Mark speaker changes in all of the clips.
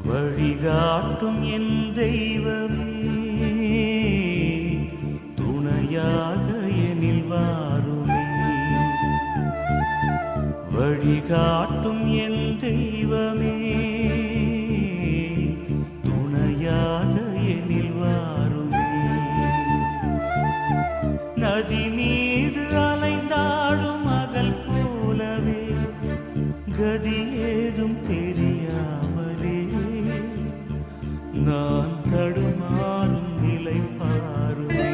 Speaker 1: வழிகாட்டும் என் தெய்வமே, துணையாக எனில் வாருமே. வழிகாட்டும் என் தெய்வமே, துணையாக எனில் வாருமே. நதி மீது அலைந்தாடும் மகள் போலவே கதி ஏதும் தெரியாமலே நான் தடுமாறும் நிலை பாருமே.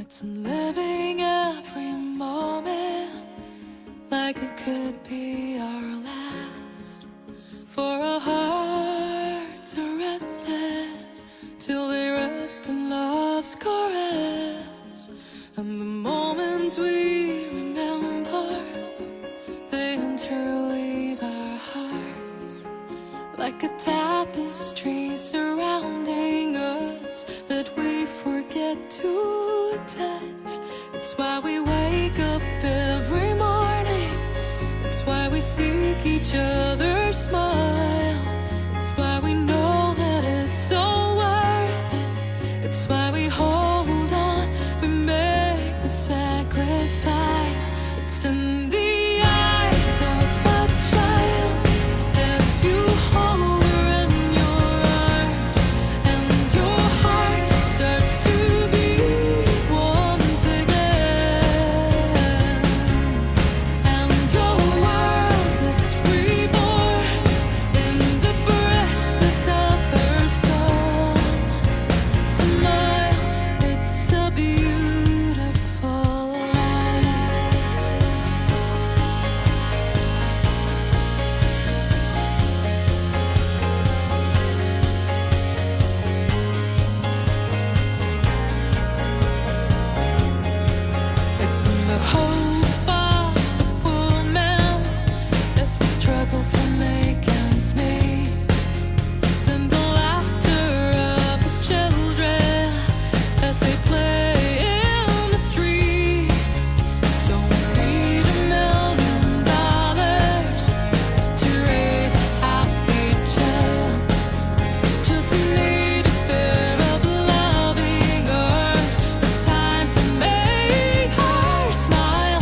Speaker 2: It's living every moment like it could be our last. For our hearts are restless till they rest in love's caress. And the moments we remember, they interweave our hearts like a tapestry surrounding us that we forget to touch. It's why we wake up every morning. It's why we seek each other's smile. It's why we know that it's so worth it. It's why we hold on, we make the sacrifice. It's in the eyes of a child as you hold her in your arms, and your heart starts to beat once again, and your world is reborn in the freshness of her soul. Smile, it's a beautiful life. It's in the hope of the poor man as he struggles to make ends meet. It's in the laughter of his children as they play in the street. Don't need $1,000,000 to raise a happy child. Just need a pair of loving arms, the time to make her smile.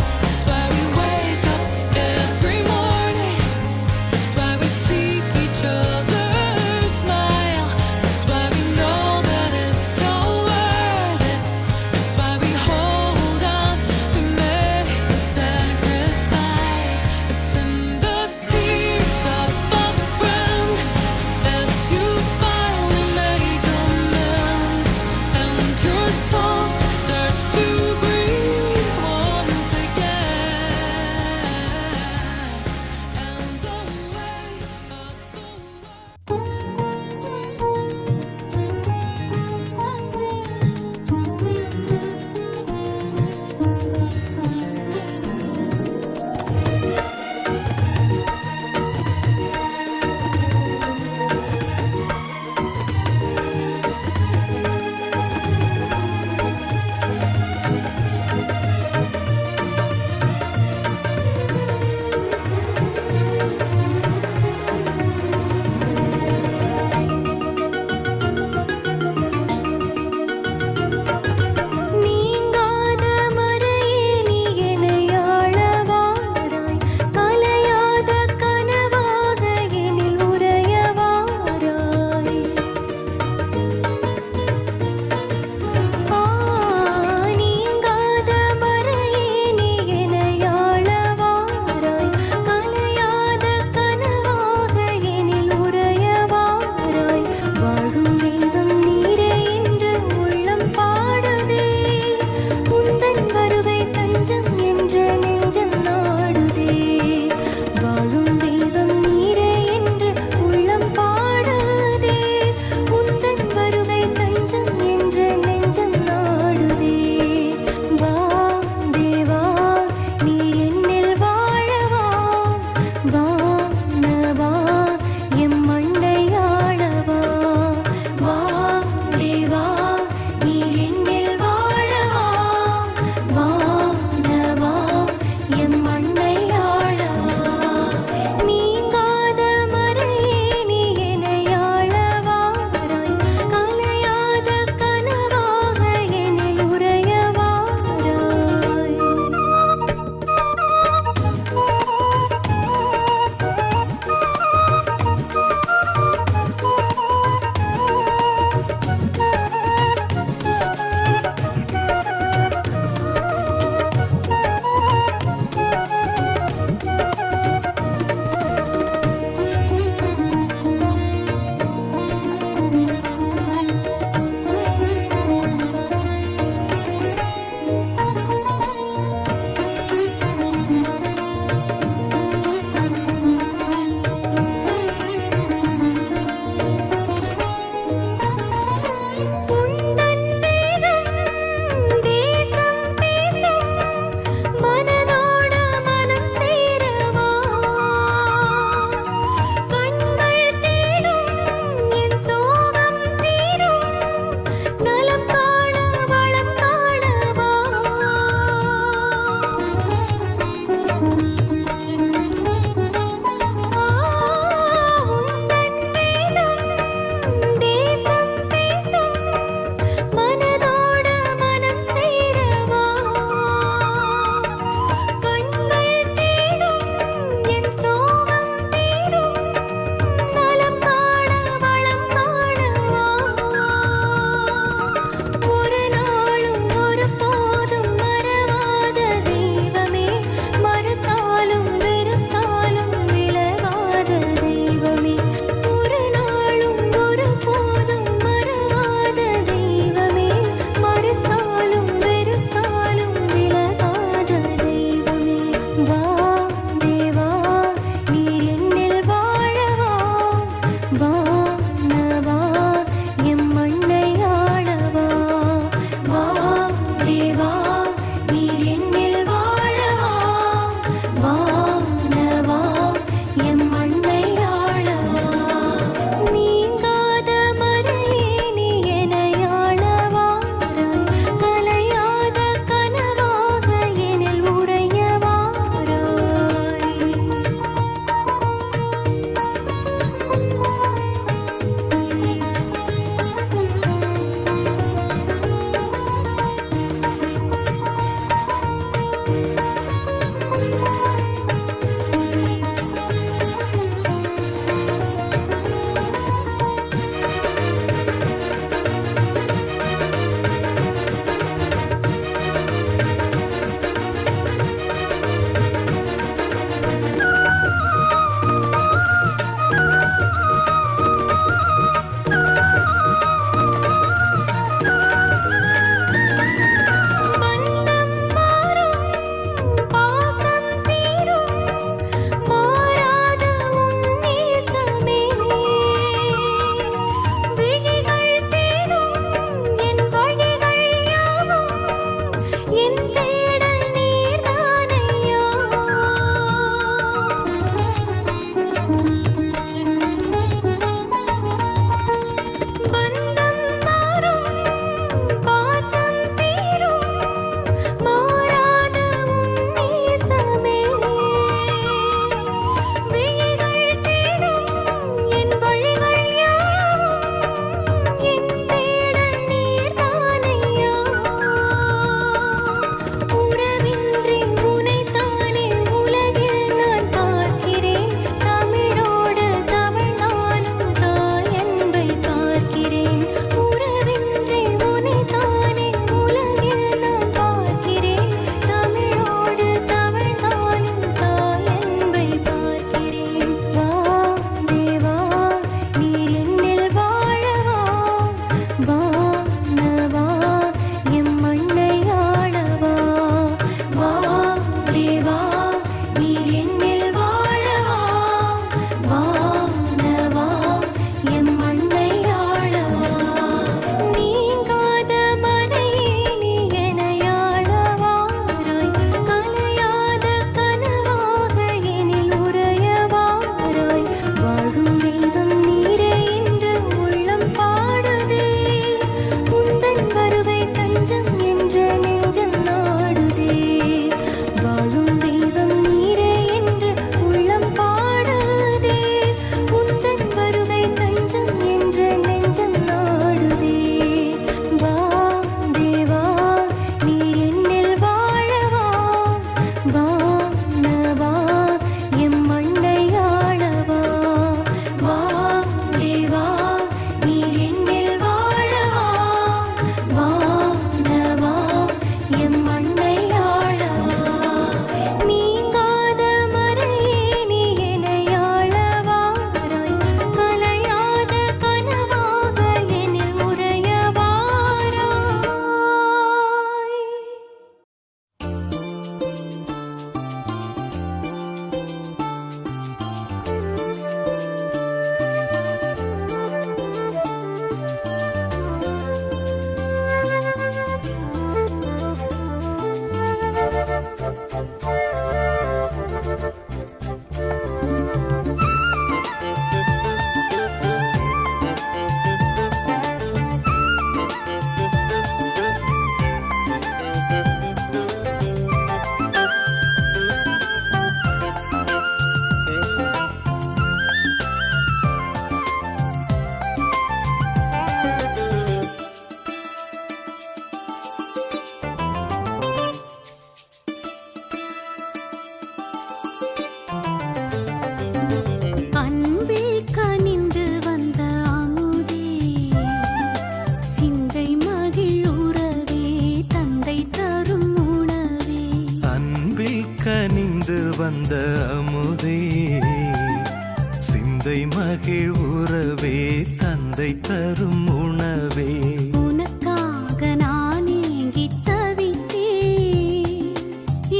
Speaker 1: தந்தை தரும் உணவே.
Speaker 3: உனக்காக நான் ஏங்கித் தவித்தேன்,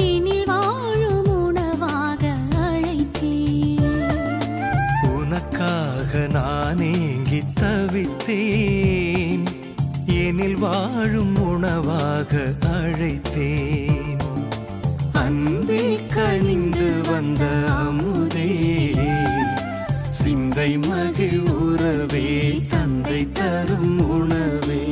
Speaker 3: எனில் வாழும் உணவாக அழைத்தேன்.
Speaker 1: உனக்காக நான் ஏங்கித் தவித்தேன், எனில் வாழும் உணவாக அழைத்தேன். அன்பே கனிந்து வந்த அமுதே, சிந்தை மகிழ் உறவே, தந்தை தரும் உணவே.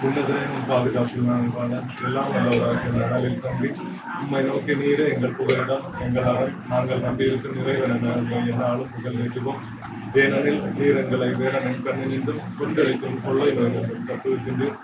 Speaker 4: உன்னதரையும் பாதுகாப்புமான எல்லாம் நல்லவராக நாளில் தம்பி உம்மை நோக்கி நீரே எங்கள் புகலிடம் எங்கள் அரண், நாங்கள் நம்பியிருக்கும் நிறைவன என்னாலும் புகழ் நீக்குவோம். ஏனெனில் நீர் எங்களை வேடனின் கண்ணினின்றும் கொண்டளிக்கும் கொள்ளை நோய்களும் தப்புவிக்கின்றீர்.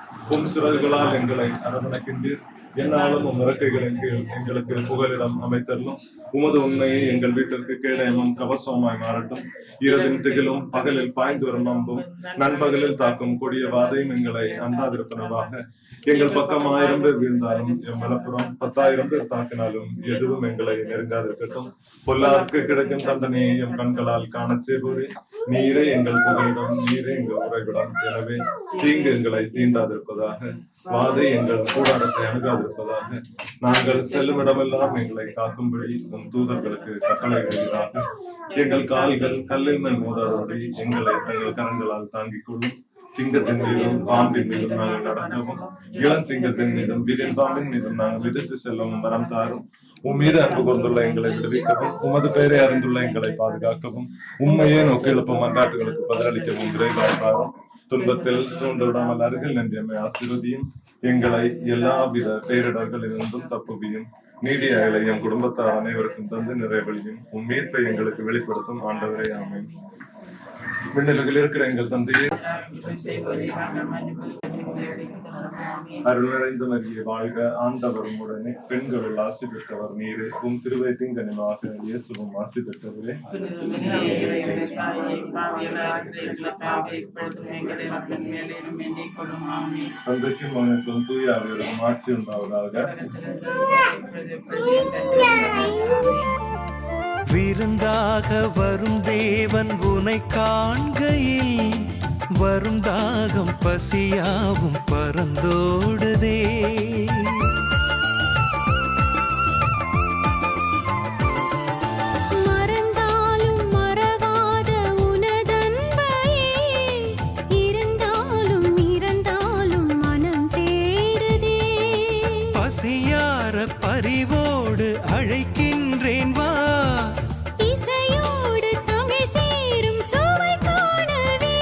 Speaker 4: சிறகுகளால் எங்களை அரவணைக்கின்றீர். என்னாலும் உம் இறக்கைகளின் கீழ் எங்களுக்கு புகலிடம் அமைத்தரலும். உமது உண்மையை எங்கள் வீட்டிற்கு கேடயமும் கவசமாய் மாறட்டும். இரவின் திகிலும் பகலில் பாய்ந்து வரும் நம்பும் நண்பகலில் தாக்கும் கொடிய வாதையும் எங்களை அன்றாதிருப்பனவாக. எங்கள் பக்கம் 1000 பேர் வீழ்ந்தாலும் எம் மலப்புறம் 10,000 பேர் தாக்கினாலும் எதுவும் எங்களை நெருங்காதிருக்கட்டும். பொல்லாருக்கு கிடைக்கும் தண்டனையை எம் கண்களால் காணச் செய்வோரே. நீரே எங்கள் புகலிடம், நீரே எங்கள் உறைவிடம். எனவே தீங்கு எங்களை தீண்டாதிருப்பதாக, வாதை எங்கள் கூடாரத்தை அணுகாதிருப்பதாக. நாங்கள் செல்லும் இடமெல்லாம் எங்களை காக்கும்படி உம் தூதர்களுக்கு கட்டளை இடுகிறார்கள். எங்கள் கால்கள் கல்லின் மேல் மோதாதபடி எங்களை தங்கள் கரங்களால் தாங்கிக் கொள்ளும். சிங்கத்தின் மீதும் பாம்பின் மீதும் நாங்கள் நடக்கவும், இளம் சிங்கத்தின் மீதும் விரின் பாம்பின் மீதும் நாங்கள் விடுத்து செல்லவும் வரம் தாரும். உம் மீது அன்பு கொண்டுள்ள எங்களை விடுவிக்கவும், உமது பெயரை அறிந்துள்ள எங்களை பாதுகாக்கவும், உண்மையே நோக்கி எழுப்பும் மன்றாட்டுகளுக்கு பதிலளிக்கவும் விரைவாரும். துன்பத்தில் தூண்டுவிடாமல் அருகில் நின்றமை ஆசீர்வதியும். எங்களை எல்லாவித பேரிடர்களிலிருந்தும் தப்புவியும். நீடிய அயலை எம் குடும்பத்தார் அனைவருக்கும் தந்து நிறைவழியும். உம் மீட்பை எங்களுக்கு வெளிப்படுத்தும் ஆண்டவரே, ஆமென். விண்ணுலகில் இருக்கிற எங்கள் தந்தையே, அருள் நிறைந்த மரியே வாழ்க, ஆண்டவர் உடனே பெண்களுள் ஆசி பெற்றவர் நீரே. உம் திருவயிற்றின் கனிமாக இயேசுவும் ஆசி பெற்றவரே. தந்தைக்கும் மகனுக்கும் தூய ஆவியோடும் ஆட்சி உண்டாவதாக.
Speaker 1: விருந்தாக வரும் தேவன் உனை காண்கையில், வரும் தாகம் பசியாவும் பறந்தோடுதே.
Speaker 3: மறந்தாலும் மறவாத உனதன்பையே, இருந்தாலும் இறந்தாலும் மனம் தேடுதே.
Speaker 1: பசியார பரிவோடு அழைக்கின்றேன் வா,
Speaker 3: இசையோடு தமிழ் சேரும் சுவை காணவே.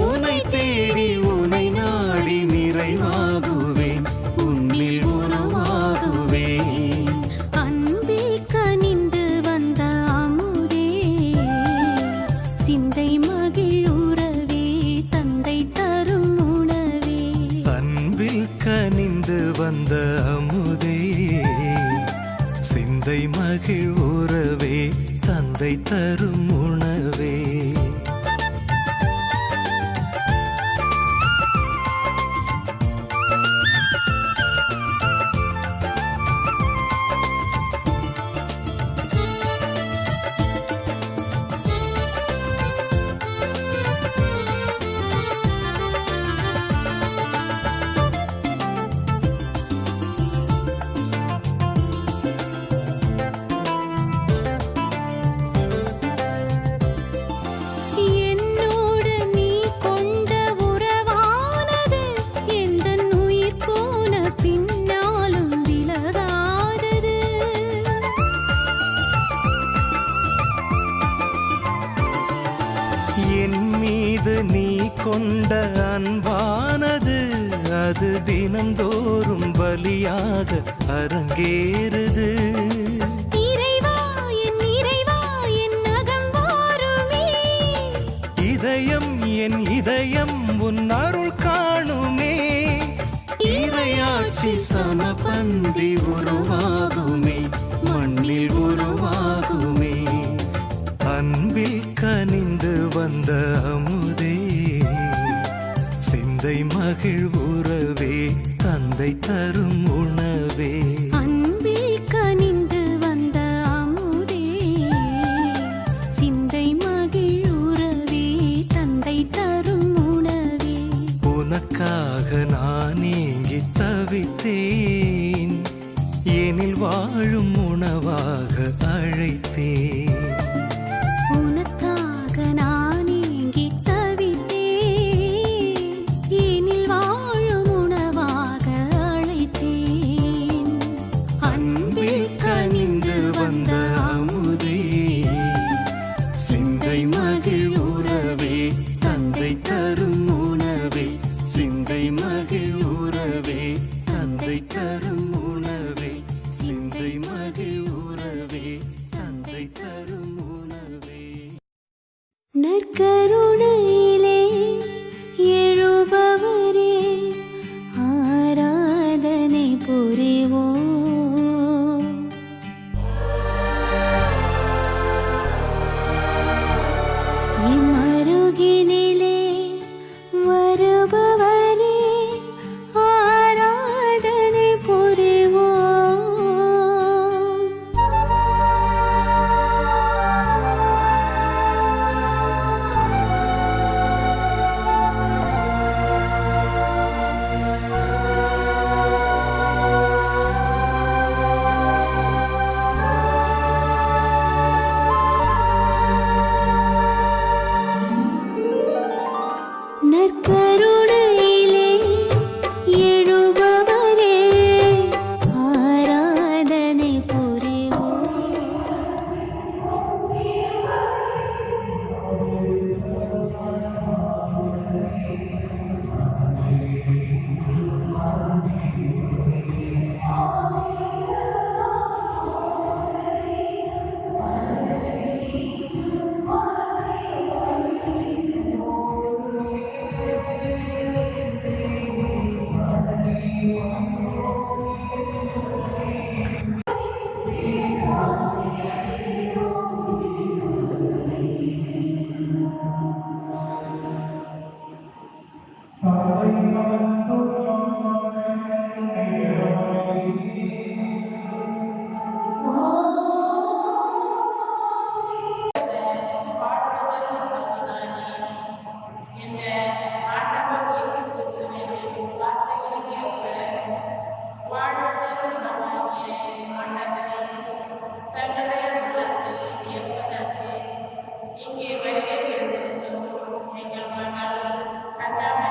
Speaker 1: உனை தேடி உனை நாடி நிறைவாகுவேன், உன்னில் உணவாகுவேன்.
Speaker 3: அன்பில் கனிந்து வந்த அமுதே, சிந்தை மகிழ் உறவே, தந்தை தரும் உணவே.
Speaker 1: அன்பில் கனிந்து வந்த அமுதே, சிந்தை மகிழ் உறவே, தந்தை தரும் உணவே.
Speaker 3: என்னோடு நீ கொண்ட உறவானது, எந்தன் உயிர் போன பின்னாலும் விலகாதது.
Speaker 1: என் மீது நீ கொண்ட அன்பானது, அது தினந்தோறும் பலியாக அரங்கேறுது.
Speaker 3: இறைவா என் அகம் வாருமே,
Speaker 1: இதயம் என் இதயம் உன் அருள் காணுமே. இறையாட்சி சமபந்தி உருவாகுமே, மண்ணில் உருவாகுமே. அன்பில் கனிந்து வந்த அமுதே, சிந்தை மகிழ் உறவே, தந்தை தரும் உணவே.
Speaker 3: அன்பில் கனிந்து வந்த அமுதே, சிந்தை மகிழ் உறவே, தந்தை தரும் உணவே.
Speaker 1: உனக்காக நான் ஏங்கி தவித்தேன், எனில் வாழும் உணவாக அழைத்தேன்.
Speaker 3: உனக்காக நான் ஏங்கி தவித்தேன், எனில் வாழும் உணவாக அழைத்தேன்.
Speaker 1: அன்பில் கனிந்து வந்த அமுதே, சிந்தை மகிழ் உறவே, தந்தை தரும் உணவே. சிந்தை மகிழ் உறவே, தந்தை தரும் உணவே. சிந்தை மகிழ் உறவே, தந்தை தரும் உணவே.
Speaker 3: நற்கருணையிலே எழுபவரே, ஆராதனை புரிவோம். இம்மருகினிலே வருபவரே, ஆராதனை புரிவோம். நற்கருணையிலே எழுபவரே, ஆராதனை புரிவோம்.
Speaker 5: எங்கள் மகள் கந்தாம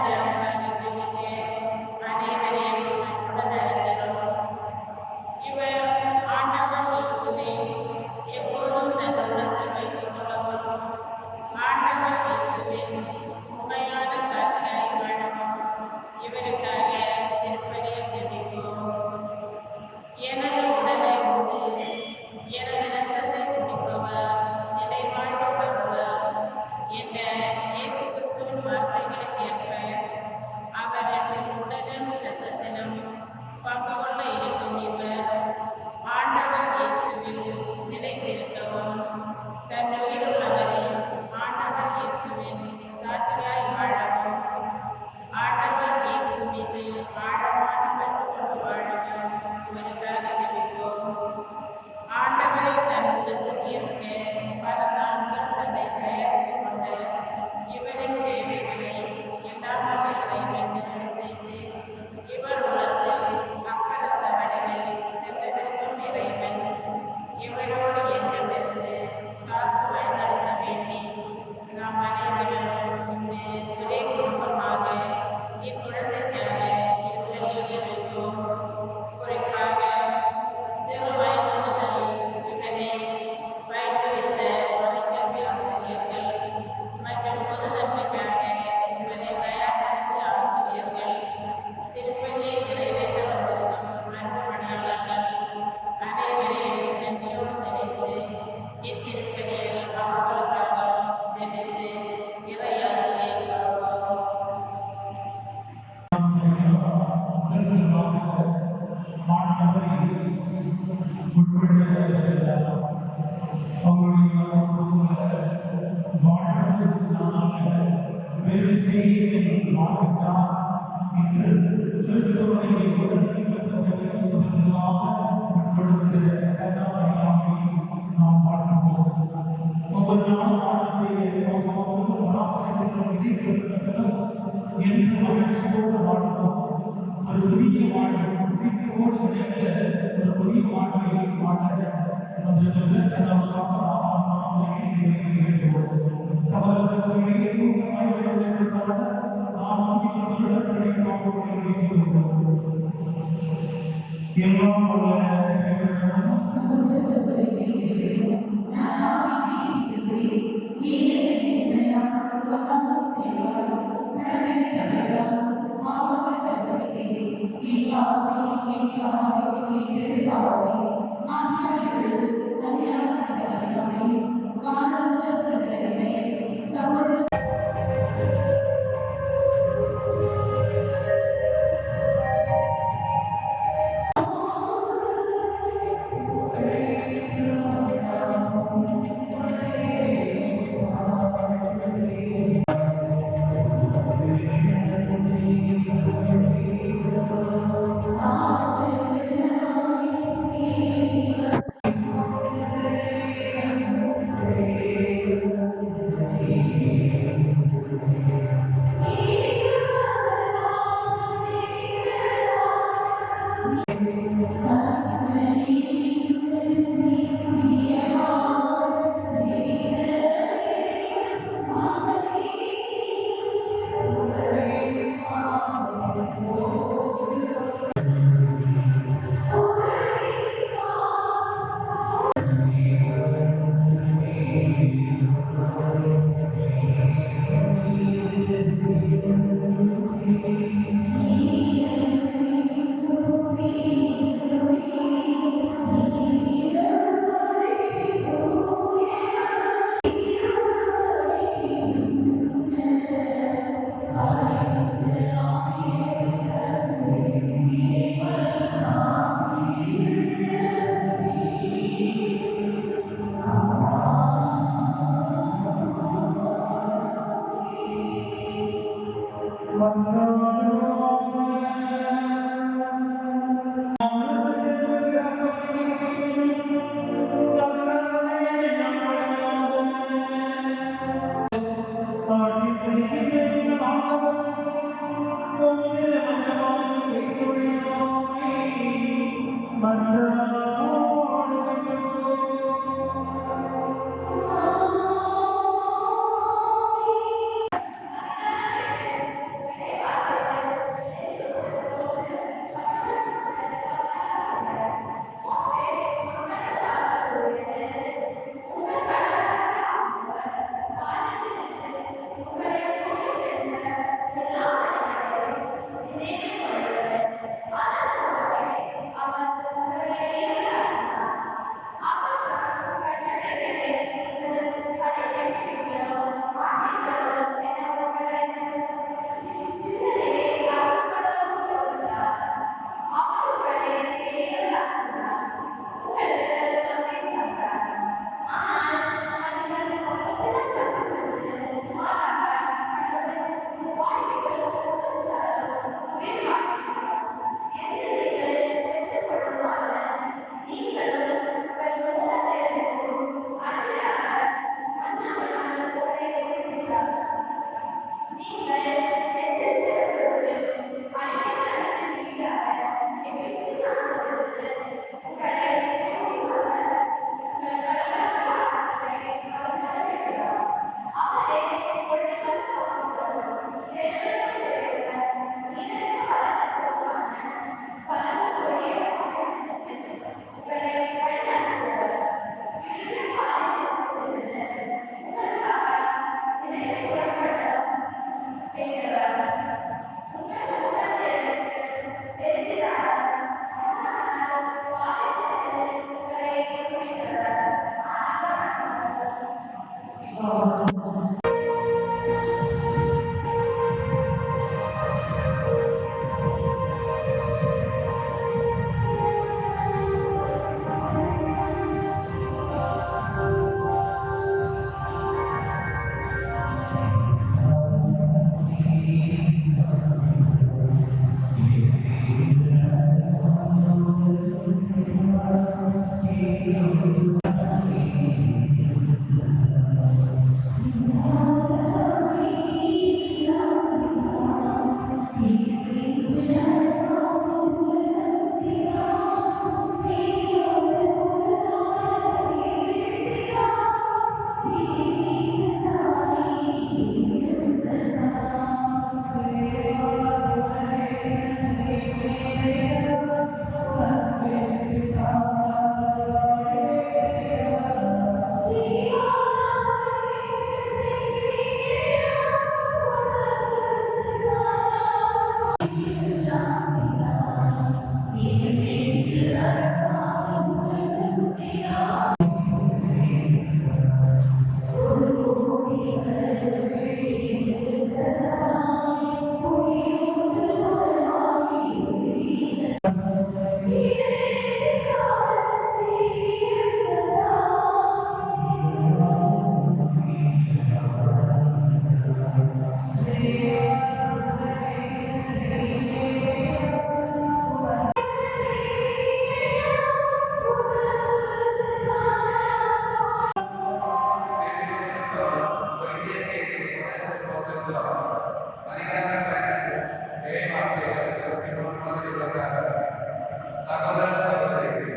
Speaker 5: சகோதர சகோதரிகளே,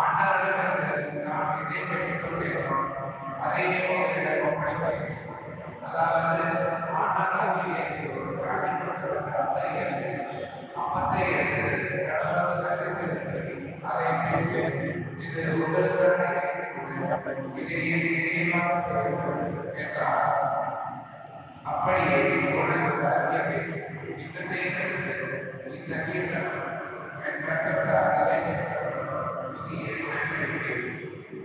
Speaker 5: ஆண்டாரிடமிருந்து நாம் இதை பெற்றுக் கொண்டிருக்கிறோம். அதையே உங்களிடம் ஒப்படைக்கிறேன். அதாவது ஆண்டாராகிய இயேசு காட்டிக் கொடுக்கப்பட்ட அத்தைகளை அப்பத்தை எடுத்து கடவுளுக்கு நன்றி செலுத்தி அதை பெற்று இது உங்களுக்கான இதை என் நினைவாக செய்யுங்கள் என்றார். அப்படியே உணவு அருந்திய கிண்ணத்தையும் எடுத்து இந்த கிண்ணம் என் ரத்தத்தால் நிலைநிறுத்தப்படும் புதிய உடன்படிக்கை.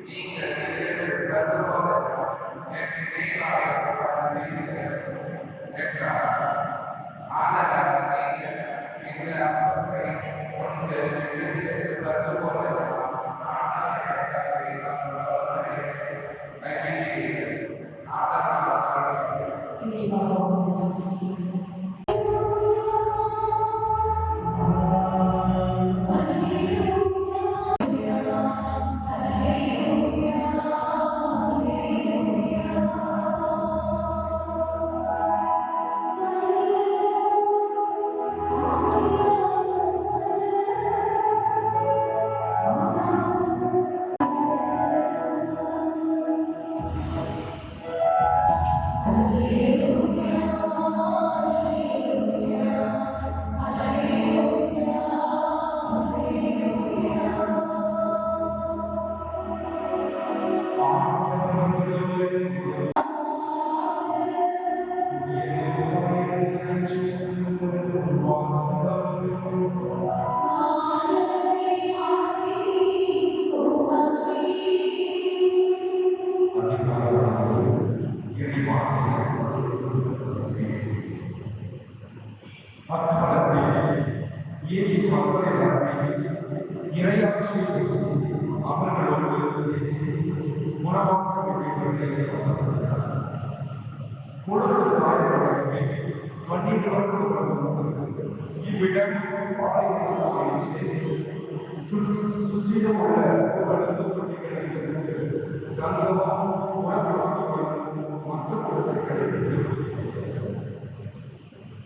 Speaker 5: நீங்கள் இதிலிருந்து வரும்போதெல்லாம் என் நினைவாக அதை செய்யுங்கள் என்றார். ஆதலால் நீங்கள் இந்த அப்பத்தை கொண்டு கிண்ணத்திலிருந்து வரும்போதெல்லாம் ஆண்டவருடைய சார்பில் அவரை அறிவிக்கிறீர்கள். ஆண்டவரால்
Speaker 6: இயேசு மக்களை வரவேற்று இறையாட்சியை பெற்று அவர்களோடு இயேசு குணமாக்க வேண்டியவர்களை பொழுது சாய்ந்தவர்களே இவ்விடம் ஆலயத்தில் சுற்றிலும் உள்ள ஊர்களுக்கு பண்டிகைகளை சென்று கங்கவம் உணவு மக்களுக்கு கிடைக்கிறது.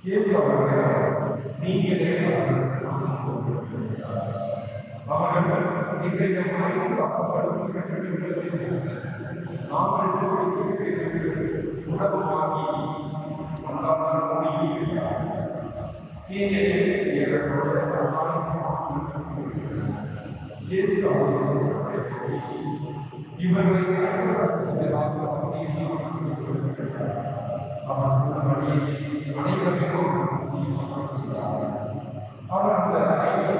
Speaker 6: இயேசு அவர்களிடம் நீங்களே அவர்கள் எங்களிடம் 5 அப்பங்களும் 2 மீன்களையும் நாங்கள் போய் பேருக்கு உணவு வாங்கி வந்தால் முடியும் என்றார். ஏனெனில் ஏறக்குறைய 1000 இயேசு அவர்களை இவர்களை மத்தியில் ஆசீர்வதித்தார். அவர் சொன்னபடி அனைவரையும் ஆசீர்வதித்தார். அவர் அந்த 5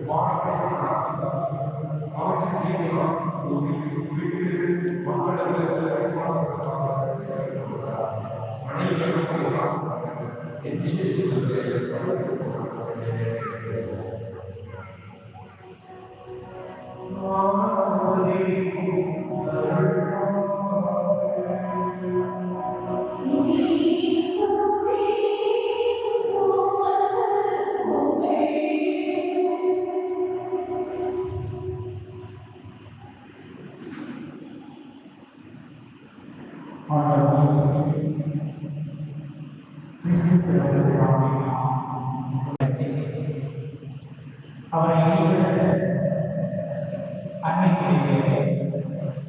Speaker 6: வானத்தை அவற்றின் மீது ஆசீர்வதி விட்டு மக்களுக்கு வழிபாடுகளுக்காக செயல்பட்டார். அனைவரும் அவரை ஈடுபடுத்த அன்னையுடைய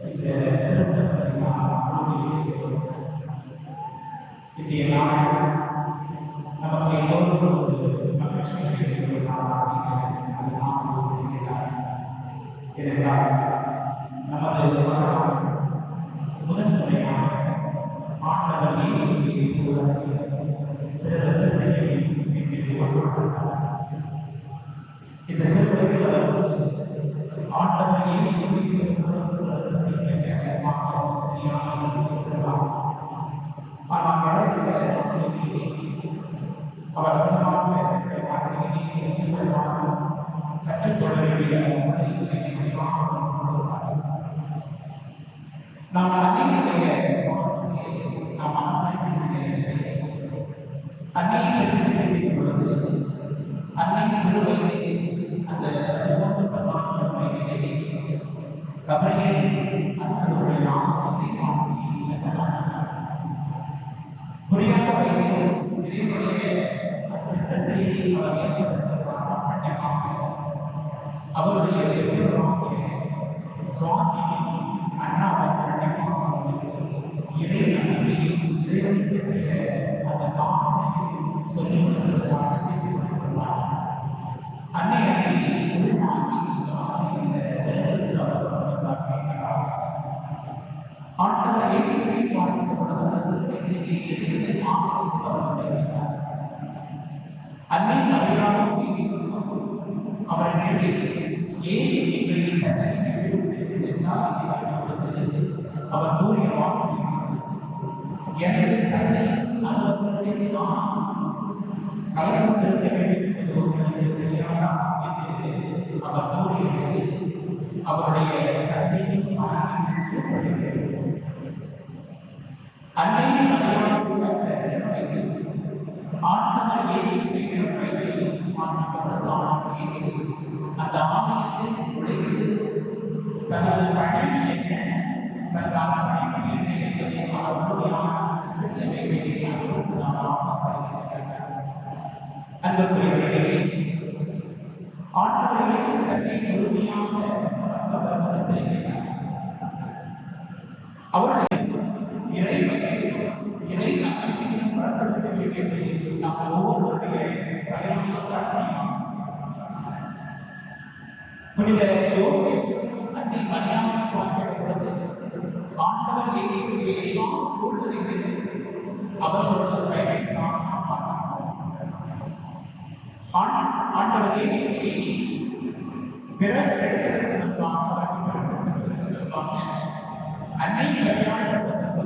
Speaker 6: இந்த திருத்தத்தை நாம் இன்றைய நாள் நமக்கு எல்லோருக்கும் ஒரு மகிழ்ச்சி கிடைக்கிற நாளாக அதை ஆசீர்வதிக்கிறார். ஏனென்றால் நமது முதன் முறையாக ஆண்டவர் இயேசுவின் திருத்தத்தையும் எங்களை கொண்டிருக்கிறார். இந்த சிறுவர்கள் அவருக்கு ஆண்டவர் இயேசுவின் திருத்தத்தை பெற்ற மாற்றம் தெரியாமல் இருக்கலாம். ஆனால் வளர்ந்த மக்களிடையே அவர் அதிகமாக வாழ்க்கையிலே கற்றுக்கொள்வார். கற்றுக்கொள்ள வேண்டிய விரிவாக கொண்டுள்ளார். நாம் அன்னையுடைய பாதத்திலே நாம் அமர்ந்திருக்கிற அன்னையை பற்றி சிந்திக்கும் பொழுது அன்னை சிறு வயதிலே அந்த 13-14 வயதிலே கபரியல் அதுகளுடைய ஆகவே வாழ்க்கையை கட்டமாக்கினார். புரியாத வயதிலும் இறைவனுடைய திட்டத்தை அவர் ஏற்படுத்தினார். கண்டிப்பாக அவருடைய பெற்றோராகிய சுவாமி அண்ணாவை கண்டிப்பாக அவர்களுக்கு இறை நம்பிக்கையும் இறைவன் பற்றிய அந்த தாகத்தையும் சொல்லிக் கொடுத்திருக்கிறார், தீர்த்து கொடுத்திருக்கிறார். அன்னையை உள்வாங்கி இந்த நிலத்திற்கு அவர் வந்திருந்தார் கேட்கிறார். ஆண்டவர் இயேசுவை பார்க்கின்ற பொழுது அந்த சிறுவயதிலேயே இயேசுவை ஆதரித்து அவர் வந்திருக்கிறார். அன்னை மரியாதை இயேசு அவரை கேட்டு ஏன் எங்களை தன்னை விட்டு சென்றார் என்று கேட்டபொழுது அவர் கூறிய வார்த்தையானது, எனது தந்தை அலுவலகத்தில் நான் கலந்து கொண்டிருக்க வேண்டும் என்பது உங்களுக்கு தெரியாதா என்று அவர் கூறியது அவருடைய தந்தையின் தாயின் ஏற்படுகிறது. அன்னையின் மரியாதை ஆண்டவர் இயேசுவை வயதிலையும் ஆண்டவரது ஆண்டவர் இயேசு அந்த ஆலயத்தில் உழைத்து தனது பணி என்ன, தனது அர்ப்பணிப்பு என்ன என்பதை அவர் முழுமையாக அந்த சிறிய வேலையை அற்புதமாக அன்புக்குரியவர்களே, ஆண்டவர் இயேசு தன்னை முழுமையாக நமக்கு அவர் கொடுத்திருக்கிறார். அவருடைய இறை பயத்தையும் இறை நம்பிக்கையும் வளர்த்து வேண்டியது நாம் ஒவ்வொருவருடைய தலையாய கடமையாகும். புனித யோசேப்பு அன்னை மரியாதை பார்க்கிற பொழுது ஆண்டவர் இயேசு எல்லா சூழ்நிலைகளிலும் அவர்களோடு பயணித்ததாக நாம் பார்க்கிறோம். ஆண்டவர் இயேசுவை பிறர் எடுத்ததற்கு முன்பாக அவருக்கு பிறப்பு கொடுத்ததற்கு முன்பாக அன்னை மரியாதைப்பட்டதற்கு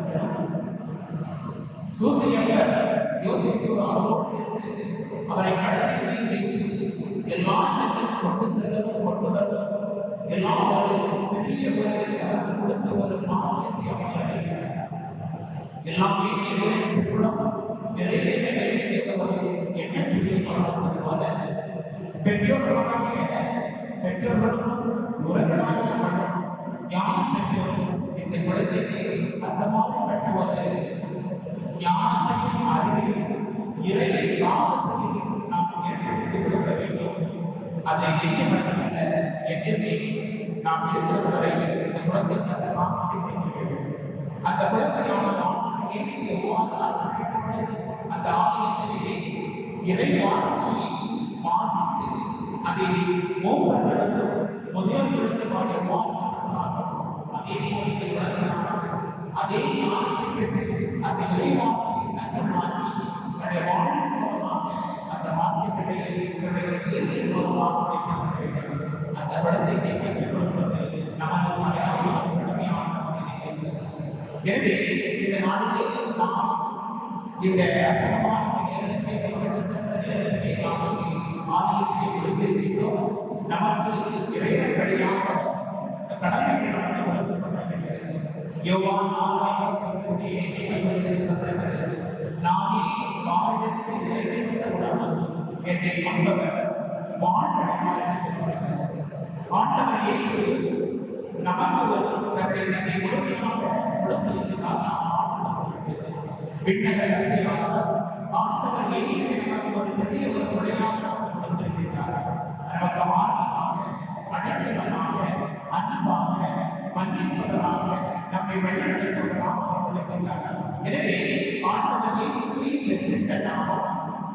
Speaker 6: சூசையப்பர் யோசிப்பு அவரோடு இருந்து அவரை கடலில் வைத்து எல்லா இடத்திலும் கொண்டு செல்லவும் கொண்டு வரவும் எல்லாம் ஒரு பெரிய அவருக்கு கொடுத்த ஒரு பாக்கியத்தை அவர் செய்தார். எல்லாமே திருக்குளம் நிறைவேற்ற வேண்டும் என்ற ஒரு எண்ணத்திலே பார்ப்பது போல பெற்றோர்களும் உறவினராக நம்மளும் ஞானம் பெற்றோரும் இந்த குழந்தைக்கு அந்த மாதிரிப்பட்ட ஒரு ஞானத்தையும் அறிவையும் இறை தாகத்தையும் நாம் ஏற்படுத்தி கொடுக்க வேண்டும். அதை எண்ணி மட்டுமல்ல, எண்ணமே நாம் இருக்கிறது வரை இந்த குழந்தைக்கு அந்த தாகத்தை கொடுக்க வேண்டும். அந்த குழந்தையானது இயேசு எவ்வாறு அந்த ஆலயத்திலேயே இறை வார்த்தையை வாசித்து அதை மூப்பர்களுக்கும் முதியோர்களுக்கு பாடிய அதே போல் இந்த குழந்தையானது அதே ஞானத்தை பெற்று அந்த இறை வார்த்தையை தன்னுள் மாற்றி தன்னுடைய வாழ்வின் மூலமாக அந்த வார்த்தைகளை தன்னுடைய செயலின் மூலமாக வெளிப்படுத்த வேண்டும். அந்த குழந்தைக்கு கற்றுக் கொடுப்பது நமது மலையாள கடமையாக இருக்கிறது. எனவே இந்த நாளிலே நாம் இந்த அற்புதமான நேரத்திலே நேரத்திலே நாம் ஆலயத்திலே விழுந்திருக்கின்றோம். நமக்கு இறைவன் வழியாக கடமைகள் நமக்கு வழங்கப்பட்டிருக்கின்றது. யோவான் 4:19 சொல்லப்படுகிறது, நானே வாழ்விற்கு இறைவந்த உணவு, என்னை உண்பவர் வாழ்வடைவார் என்று கூறப்படுகிறது. ஆண்டவர் இயேசு நமக்கு தன்னை முழுமையாக கொடுத்திருக்கிறார். விண்ணக தந்தையாக ஆண்டவர் இயேசு நமக்கு ஒரு பெரிய ஒரு கொடையாக கொடுத்திருக்கிறார். நமக்கு ஆனந்தமாக, அடைக்கலமாக, அன்பாக, மன்னிப்பவராக, நம்மை வழிநடத்துவதாக கொடுக்கின்றார். எனவே ஆண்டவர் இயேசுவை பெற்றிட்ட நாமும்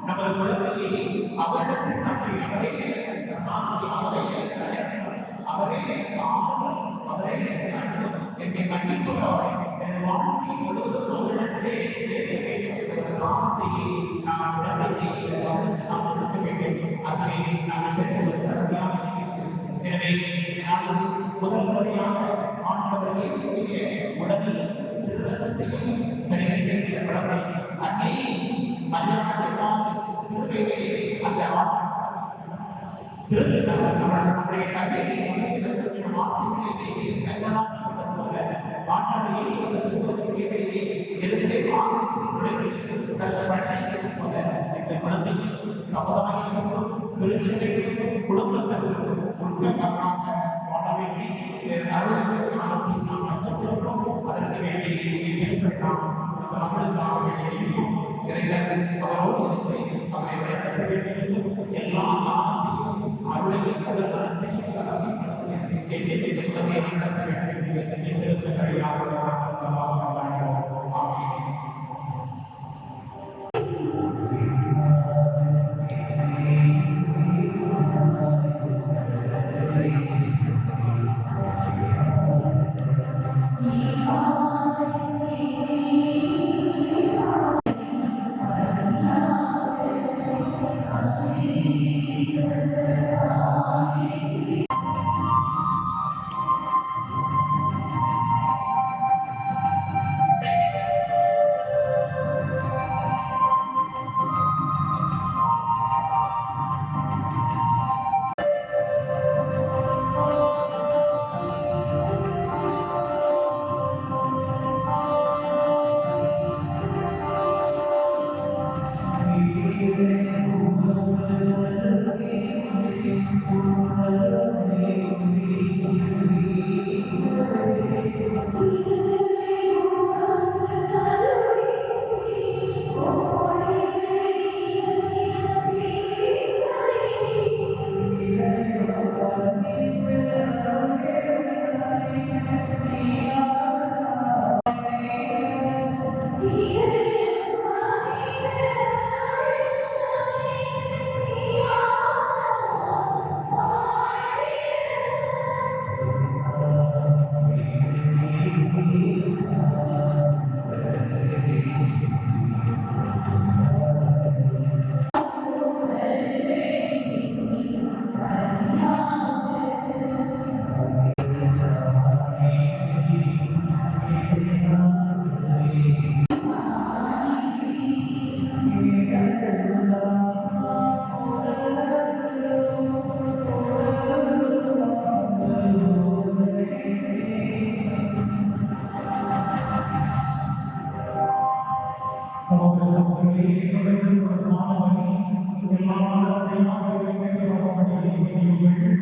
Speaker 6: நமது குழந்தையை அவரிடத்தில் நம்மை அவரே எனக்கு சரணாகதி, அவரே எனக்கு அடைக்கலம், அவரே எனக்கு ஆறுதல், அவரே எனக்கு அன்பு, என்னை மன்னிப்பவராக எனது வாழ்க்கை முழுவதும் அவரிடத்திலே இருக்க வேண்டும் என்ற ஒரு நாமத்தையே நாம் குழந்தையை அவருக்கு நாம் கொடுக்க வேண்டும். அதுவே நாம் பெரிய ஒரு கடமையாக இருக்கிறது. எனவே இந்த நாளுக்கு முதல் முறையாக ஆண்டவர் இயேசுவின் உடலையும் திருரத்தத்தையும் பெறுகின்ற இந்த கடமை அன்னை மரியாதை சிறுவையிலே அந்த நம்முடைய கல்வியை வார்த்தைகளை கண்ணனாக போல ஆண்டவர் இயேசு சிறுவர்களிலே எருசலேம் ஆலயத்தில் நுழைந்து தனது பணியை செய்தது போல இந்த குழந்தையை சமுதாயத்திற்கும் திருச்சபைக்கும் குடும்பத்திற்கும் உட்பட்டவராக வாழ வேண்டி அருளுக்கு ஞானத்தை நாம் கற்றுக் கொடுப்போம். அதற்கு வேண்டி இத்திருப்பை நாம் அந்த மகளுக்காக வேண்டி இருப்போம். இறைவன் அவரோடு இருந்து அவரை வழிநடத்த வேண்டும் என்று எல்லா ஞானத்தையும் அருளையும் உடல்நலத்தையும் கலந்து என்னை நடத்த வேண்டும் என்று திருத்த வழியாக கொண்டாடுவோம். ஆமென். சகோதர சகோதரிகளே, என்னுடைய மாணவனே, எல்லா மாணவர்களையும் அவர்களுக்கு வரும்படி செய்யுங்கள்.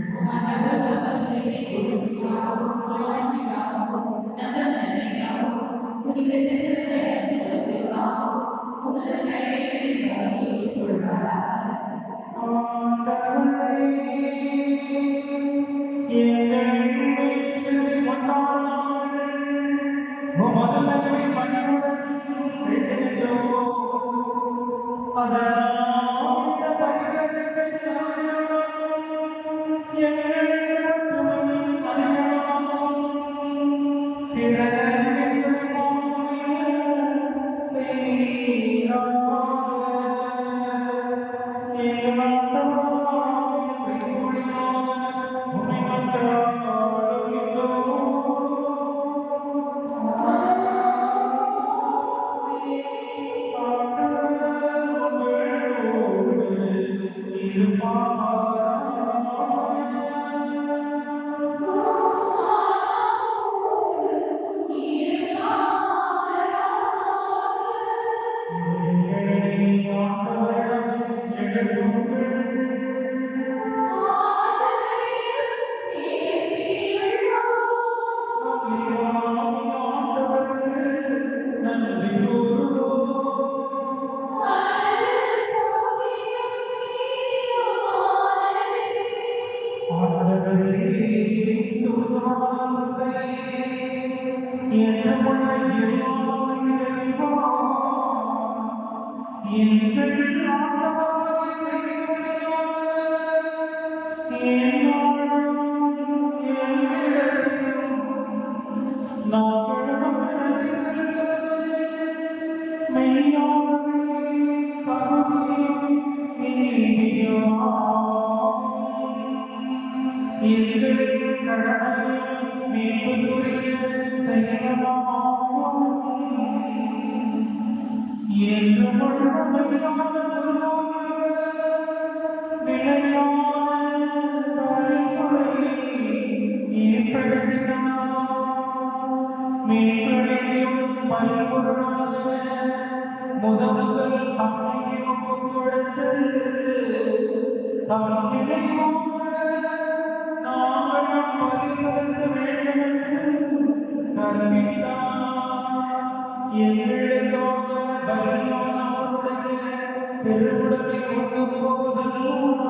Speaker 6: திருவுடலை ஒட்டும் போதெல்லாம்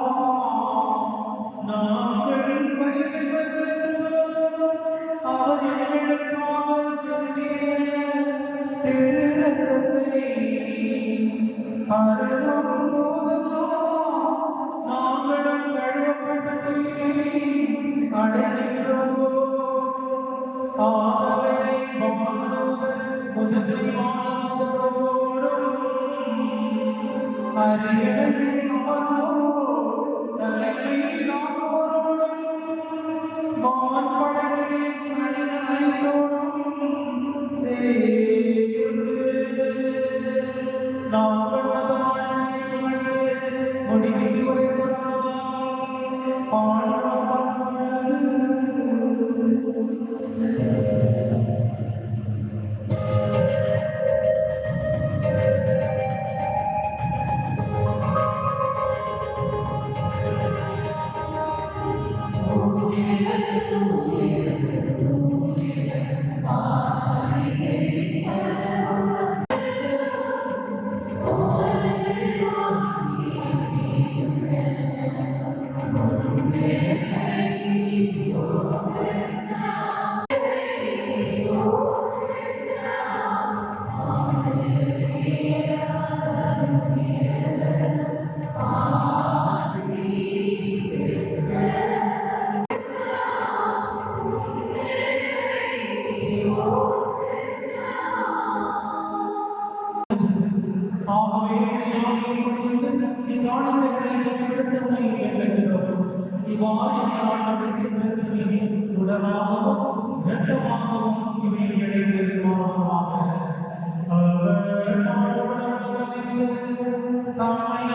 Speaker 6: அவர் எங்களுக்காக சிந்திய திருரத்தத்தை அருளும் போதெல்லாம் நாங்களும் கழுவப்பட்ட தூய்மை அடைகின்றோம். ஆகவே வானதூதர் முதன்மை வானதூதரோடும் அரியணையில் அமர்வோர் தலைமை தாங்கோரோடும் வான்படைகளின் அணிகளோடும் சேர்ந்து நாங்கள் மதமாட்சியை புகழ்ந்து முடிவின்றி ஒரே பாடுவதாக. உடலாகவும் இரத்தமாகவும் இவைகளுக்கு மாறுமாக அவர் பாடுபடவழிந்து தம்மை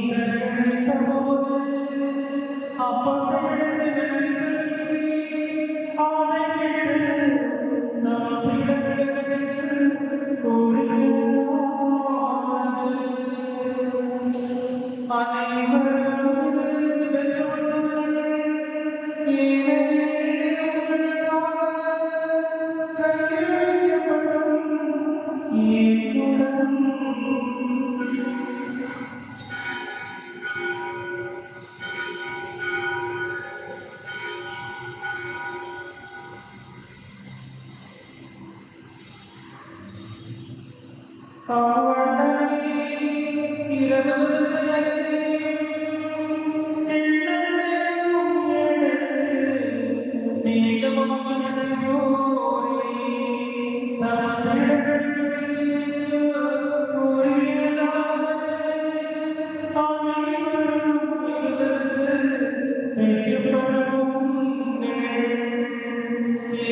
Speaker 6: கையளித்த போது அப்பத்திலிருந்து நன்றி செலுத்தி அதை விட்டு நம் சீடர்களுக்கு கூறியதாவது, அனைவரும் இதிலிருந்து பெற்று கொண்டுங்கள், ஏனெனில் இது உங்களுக்காக கையளிக்கப்படும் என்னுடன். இரவு விருந்து மீண்டும் உமக்கு நன்றி கூறி தம் சீடர்களுக்கு கூறியதாவது, அனைவரும் இதிலிருந்து பெற்று பெறுங்கள்,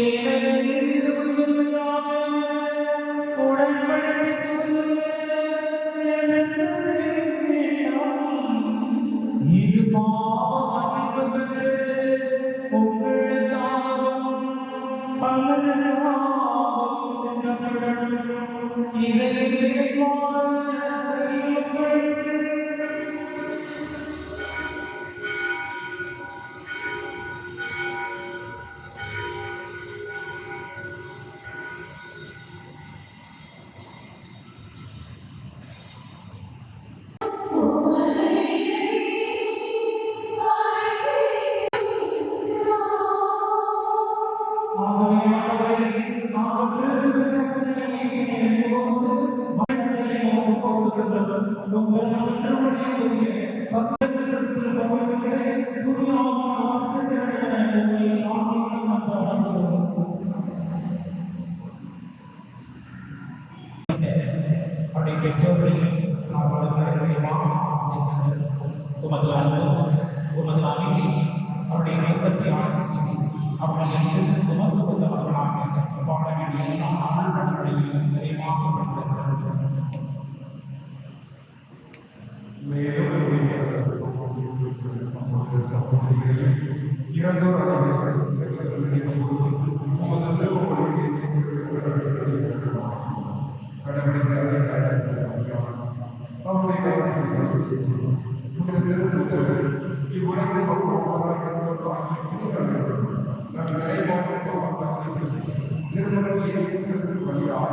Speaker 6: ஏனெனில் இது புதியமையாக உடன்படிக்கைக்குரிய இது பாவ மன்னிப்புக்கு உங்களுக்காகவும் பலருக்காகவும் சிந்தப்படும். இதை நினைவாக செய்யுங்கள். உமது அன்பு உமது அமைதி அவருடைய விருப்பத்தை ஆட்சி செய்து அவர்கள் என்றும் உமக்கு வந்தவர்களாக வாழ வேண்டிய எல்லா ஆனந்தங்களையும் நிறைவாக பெற்றார்கள்.
Speaker 7: மேலும் சமூக சமூகங்களில் இறந்தோர் அனைவர்கள் இறந்தோர் நினைவு உமது திருமணங்களை கடவுளின் அவருடைய திருத்தங்கள் இவ்வுலகில் திருமணம் இயேசு கிறிஸ்து வழியாக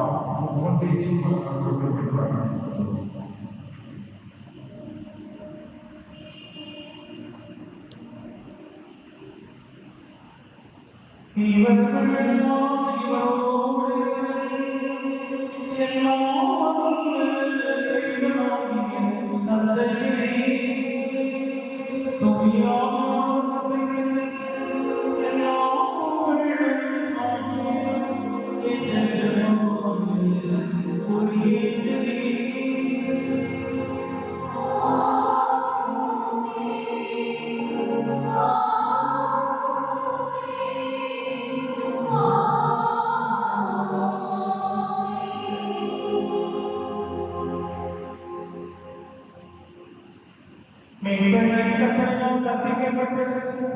Speaker 6: மேம்பரின் கட்டளையால் கற்பிக்கப்பட்டு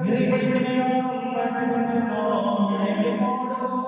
Speaker 6: இறைவழிகளையால் காட்சிப்பட்டு நாம் இணைந்து பாடுவோம்.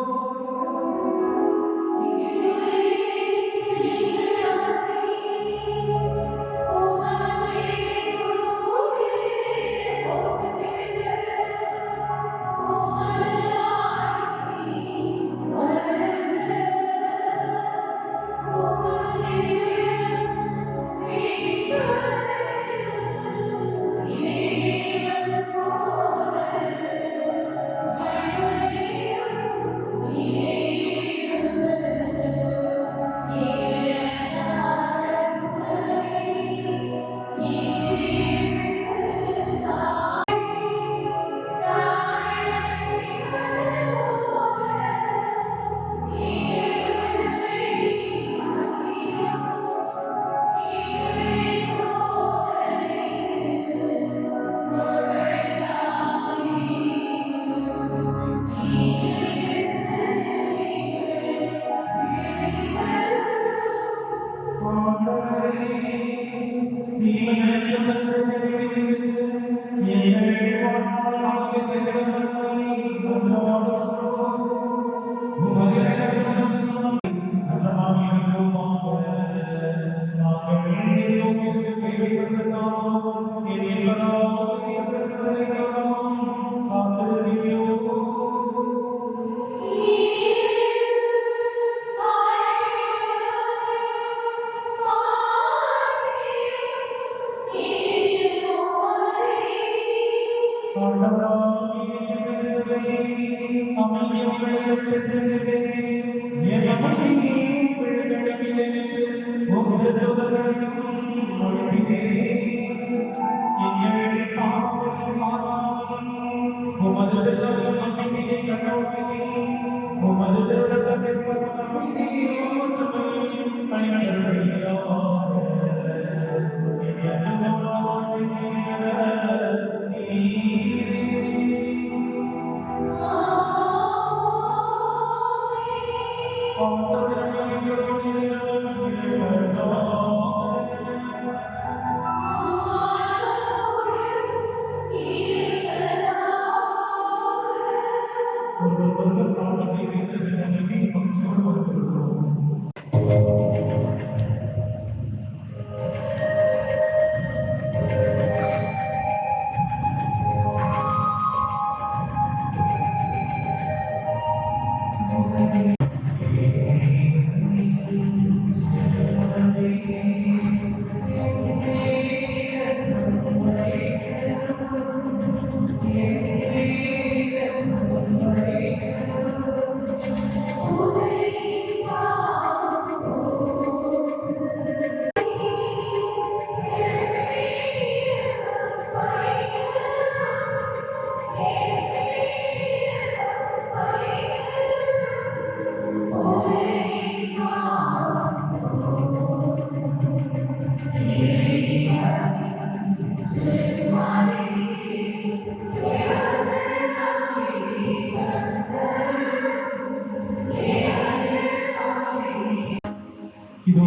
Speaker 6: இதோ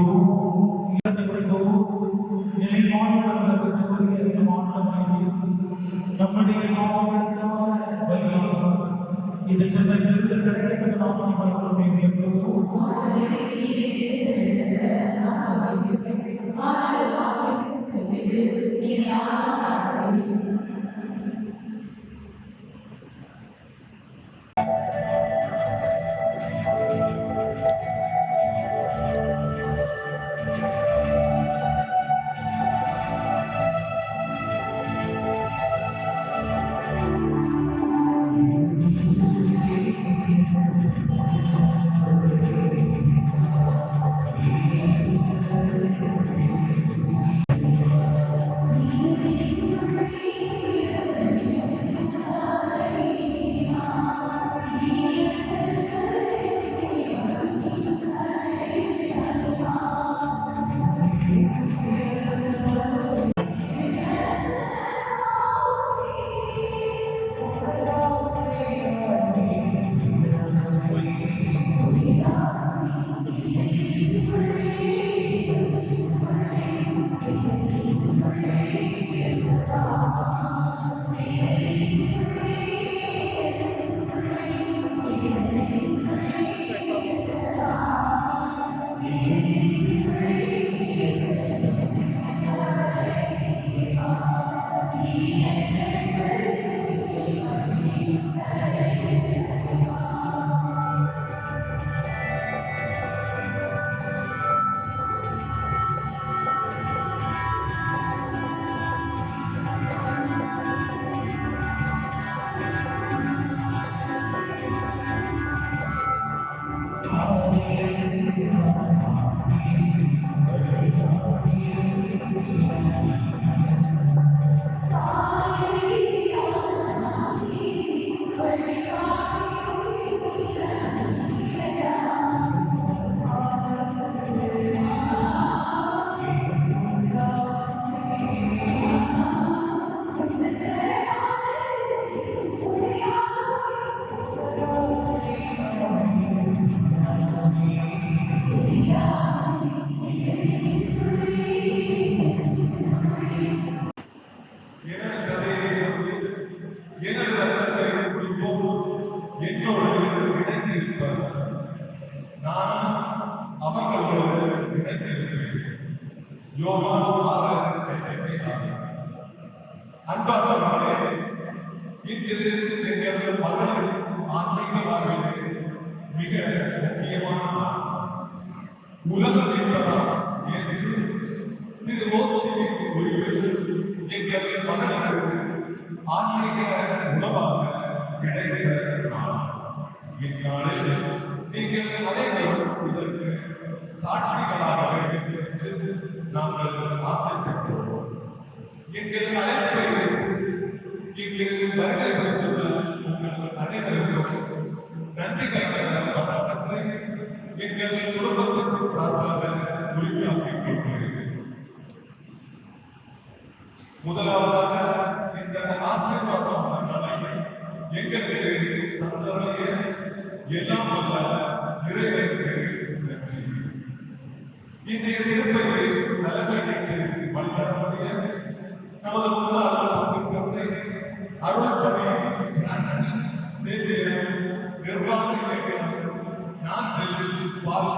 Speaker 6: நம்முடைய இந்த செல்வத்திலிருந்து கிடைக்கப்பட்ட நாம்
Speaker 5: யோவான் 6:56. அன்பானவர்களே, இன்று எங்கள் மகளிர் ஆன்மீக வாழ்வில் மிக முக்கியமான நாள். உலகம் என்பதால் இயேசு திரு ஓஸ்தியின் உரிவில் எங்கள் மகளுக்கு ஆன்மீக உணவாக கிடைத்த நாள். இந்நாளில் நீங்கள் அனைவரும் இதற்கு சாட்சிகளாக வேண்டும் என்று நாங்கள் ஆசைப்பட்டோம். எங்கள் அழைப்பை இங்கு வருகை புரிந்துள்ள உங்கள் அனைவருக்கும் நன்றி கலந்த வணக்கத்தை எங்கள் குடும்பத்திற்கு சார்பாக உரித்தாக்கிக் கொள்கிறேன். முதலாவதாக இந்த ஆசீர்வாதமான நாளை எங்களுக்கு தந்தருடைய எல்லாம் வல்ல இறைவனுக்கு நன்றி. இன்றைய திருப்பதியை தலைமையிட்டு வழிநடத்திய நமது முன்னாள் தந்தை அருள்பணி பிரான்சிஸ் சேவியர் நிர்வாக இயக்குனர் நாஞ்சில் பால்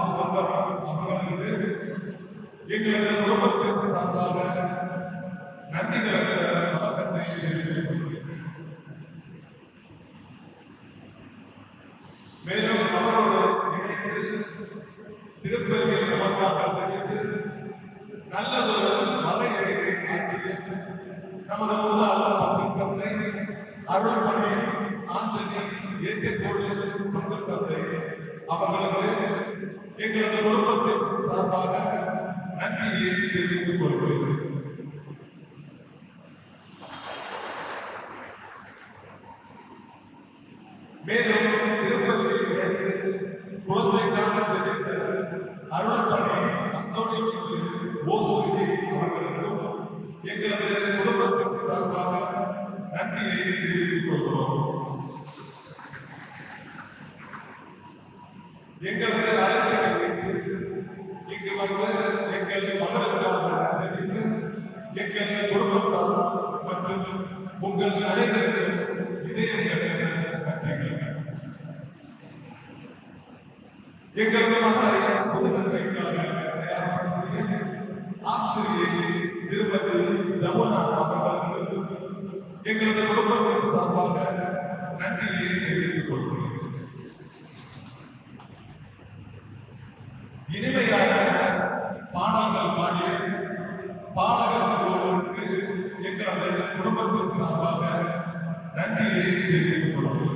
Speaker 5: அவர்களுக்கு எங்களது குடும்பத்தின் சார்பாக நன்றி கலந்த வணக்கத்தை தெரிவித்துக் கொள்கிறேன். மேலும் அவரோடு இணைந்து திருப்பதியில் நமக்காக தெரிவித்து நல்லதொரு மலையேறி ஆற்றிய நமது முன்னாள் தந்தை அருள்பணி ஆஞ்சனி ஏற்றக்கோடு பங்கு தந்தை அவர்களுக்கு எங்களது குடும்பத்தின் சார்பாக நன்றியை தெரிவித்துக் கொள்கிறேன். மேலும் திருப்பதியில் இணைந்து குழந்தைக்காக ஜெபித்த அருள்பணி அந்தோணிக்கு ஓசுரி அவர்களுக்கும் எங்களது குடும்பத்தின் சார்பாக நன்றியை தெரிவித்துக் கொள்கிறோம். எங்களது அழைப்பினை வைத்து இங்கு வந்து எங்கள் மகளுக்காக ஜெபித்து எங்கள் குடும்பத்தார் மற்றும் உங்கள் அனைவருக்கும் இதயம் கிடைத்த நன்றிகள். எங்களது மகளை பொது நன்மைக்காக தயார்படுத்திய ஆசிரியை திருமதி ஜமுனா அவர்களுக்கு எங்களது குடும்பத்தின் சார்பாக நன்றியை தெரிவித்துக் கொள்கிறேன். இனிமையாக பாடல்கள் பாடிய பாடகர் குழுவிற்கு எங்களது குடும்பத்தின் சார்பாக நன்றியை தெரிவித்துக் கொள்கிறோம்.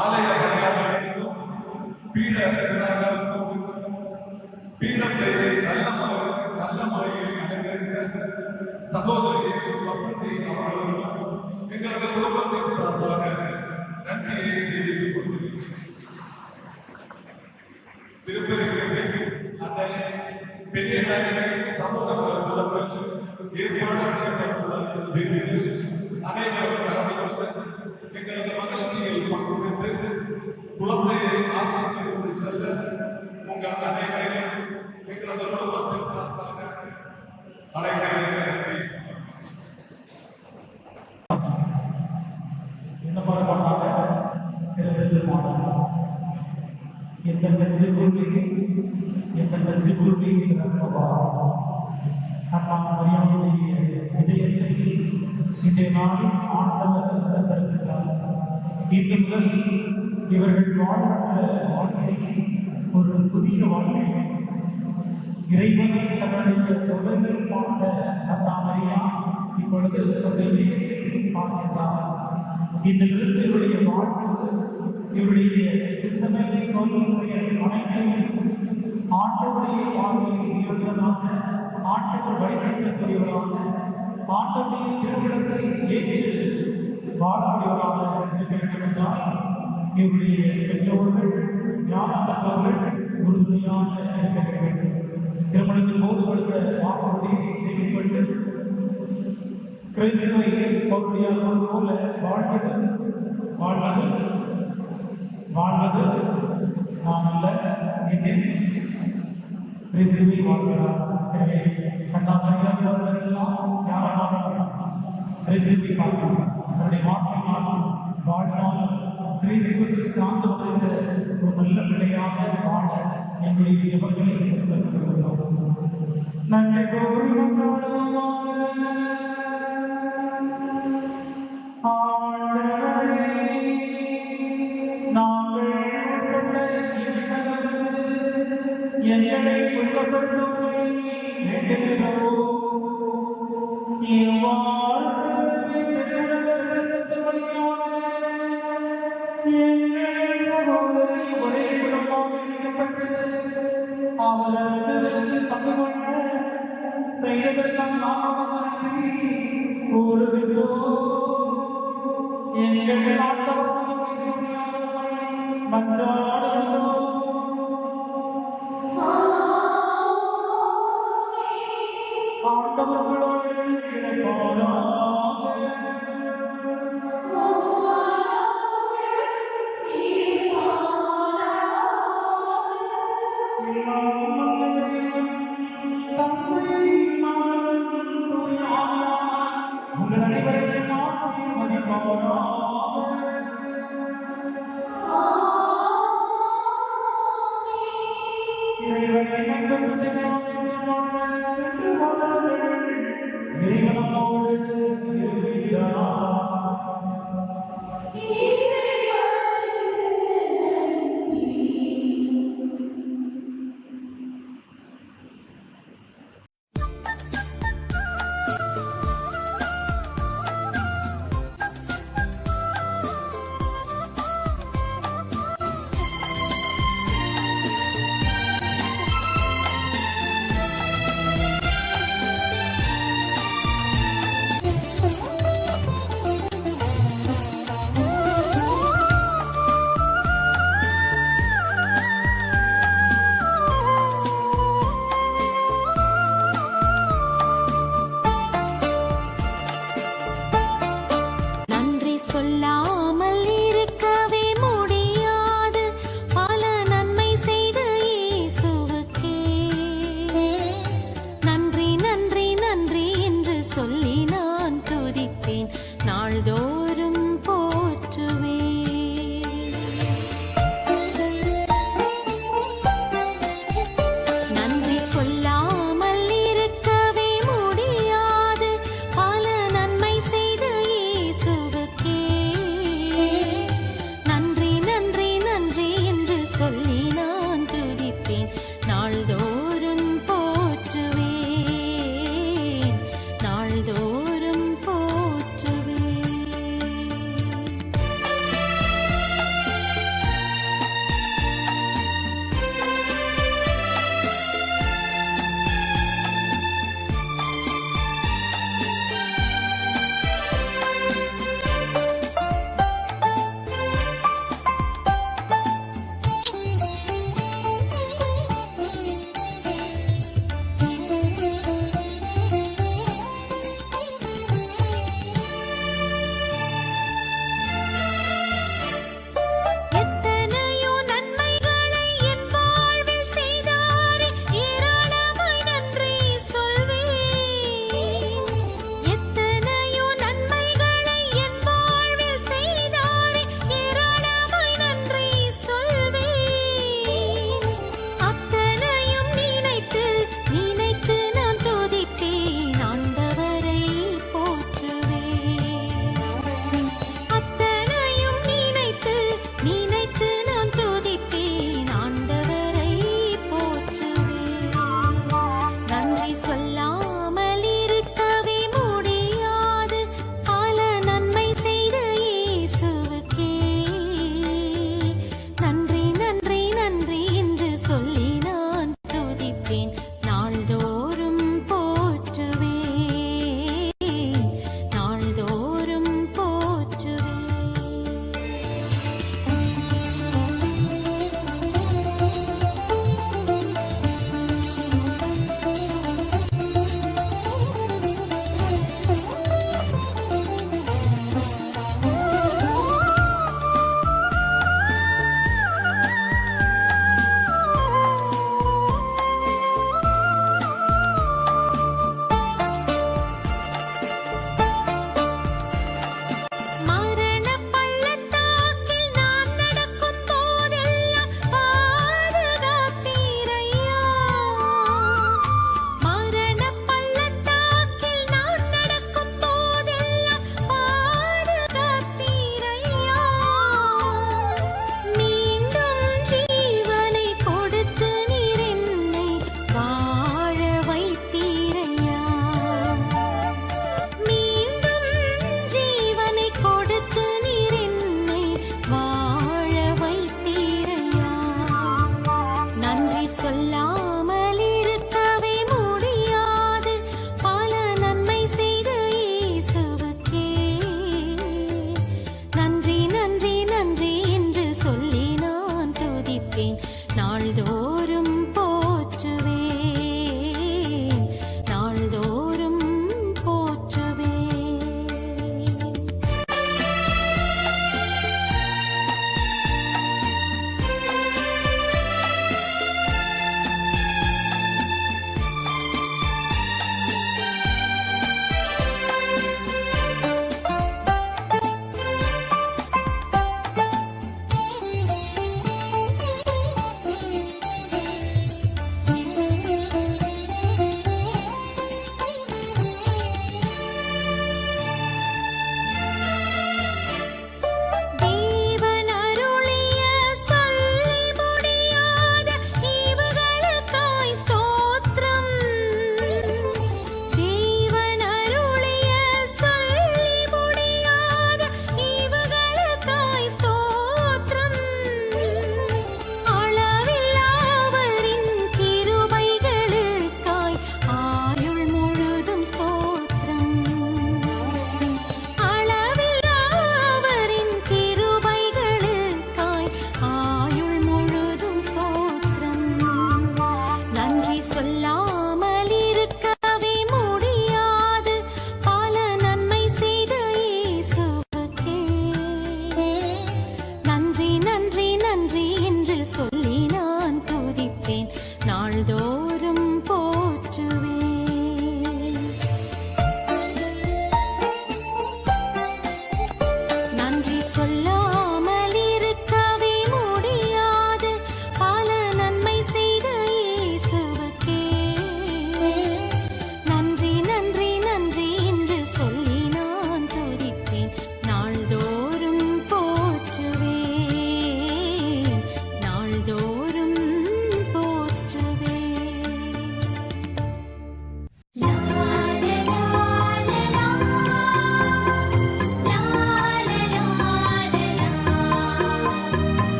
Speaker 5: ஆலய பணியாளர்களுக்கும் பீட சிறார்களுக்கும் பீடத்தை நல்ல முறையில் அலங்கரித்த சகோதரி வசந்தி அவர்களுக்கும் எங்களது குடும்பத்தின் சார்பாக நன்றியை தெரிவித்துக் கொள்கிறேன். திருப்பதிக்கு அன்னை பெரிய சமூக கூடத்தில் ஏற்பாடு செய்யப்பட்டுள்ள விருந்தில் அனைவரும் கலந்து கொண்டு எங்களது மகிழ்ச்சியில் பங்கு பெற்று குழந்தையை ஆசீர்வதித்து செல்ல உங்கள் அனைவரையும் எங்களது குடும்பத்தின் சார்பாக அழைக்கிறேன்.
Speaker 6: என்ன பாட பாட்டாங்க திறந்து பாடல் எந்த நெஞ்சுக்குள்ளே பிறக்கவா அண்ணா மரியாதையுடைய இதயத்தை இன்றைய நாளில் ஆண்டவர் திறந்திருக்கிறார். இன்று முதல் இவர்கள் வாழ்கின்ற வாழ்க்கை ஒரு புதிய வாழ்க்கை. இறைவனை தன்னுடைய தொலைவில் பார்த்த அண்ணா மரியா இப்பொழுது தன்னுடைய இதயத்தில் பார்க்கின்றார். இன்றிலிருந்து இவருடைய வாழ்வு, இவருடைய சிந்தனை, சொல், செயல் அனைத்தையும் ஆண்டவருடைய பார்வையில் உயர்ந்ததாக, ஆண்டவர் வழிநடத்தக்கூடியவராக, ஆண்டவருடைய திருவிழத்தை ஏற்று வாழக்கூடியவராக இருக்க வேண்டும் என்றால் இவருடைய பெற்றோர்கள், ஞானம் பெற்றவர்கள் உறுதியாக இருக்க வேண்டும். திருமணத்தின் போது கொடுத்த வாக்குறுதியை நினைவு கொண்டு கிறிஸ்துவை பகுதியாக போல வாழ்வது நான் அல்ல, என்னில் கிறிஸ்துவை வாழ்கிறார். எனவே கண்ணா மரியா போன்றதெல்லாம் யாரை பார்க்கலாம்? கிறிஸ்துவை பார்க்கலாம். அவருடைய வார்த்தையினாலும் வாழ்நாளும் கிறிஸ்துவுக்கு சார்ந்தவர் என்ற ஒரு நல்ல பிள்ளையாக வாழ எங்களுடைய ஜெபங்களை கொடுக்கிறோம். நன்மை கோரி மன்றாடுவோமாக. ஆண்டவரே, நாங்கள் உட்கொண்ட இவ்விண்ணகமிருந்து எங்களை புனிதப்படுத்தும்படி வேண்டுகிறோம். இவ்வாறு திருவிழத்திற்கு வழியாக எங்கள் சகோதரி ஒரே குடும்பமாக இணைக்கப்பட்டு அவரது விருந்தில் பங்கு கொண்ட செய்ததற்காக நாம் உமக்கு நன்றி கூறுகின்றோம். எங்கள் ஆண்டவராகிய கிறிஸ்துவினால் உம்மை மன்றாடுகின்றோம். ஆண்டவர்களோடு இருப்பாராக. எல்லாம் வல்ல இறைவன், தந்தை, மகன், தூய ஆவியார் உங்கள் அனைவரையும் ஆசீர்வதிப்பாராக. இறைவனை நம்ப பிள்ளைகளாக சென்று வாருங்கள். இறைவன் நம்மோடு இருக்கின்றார்.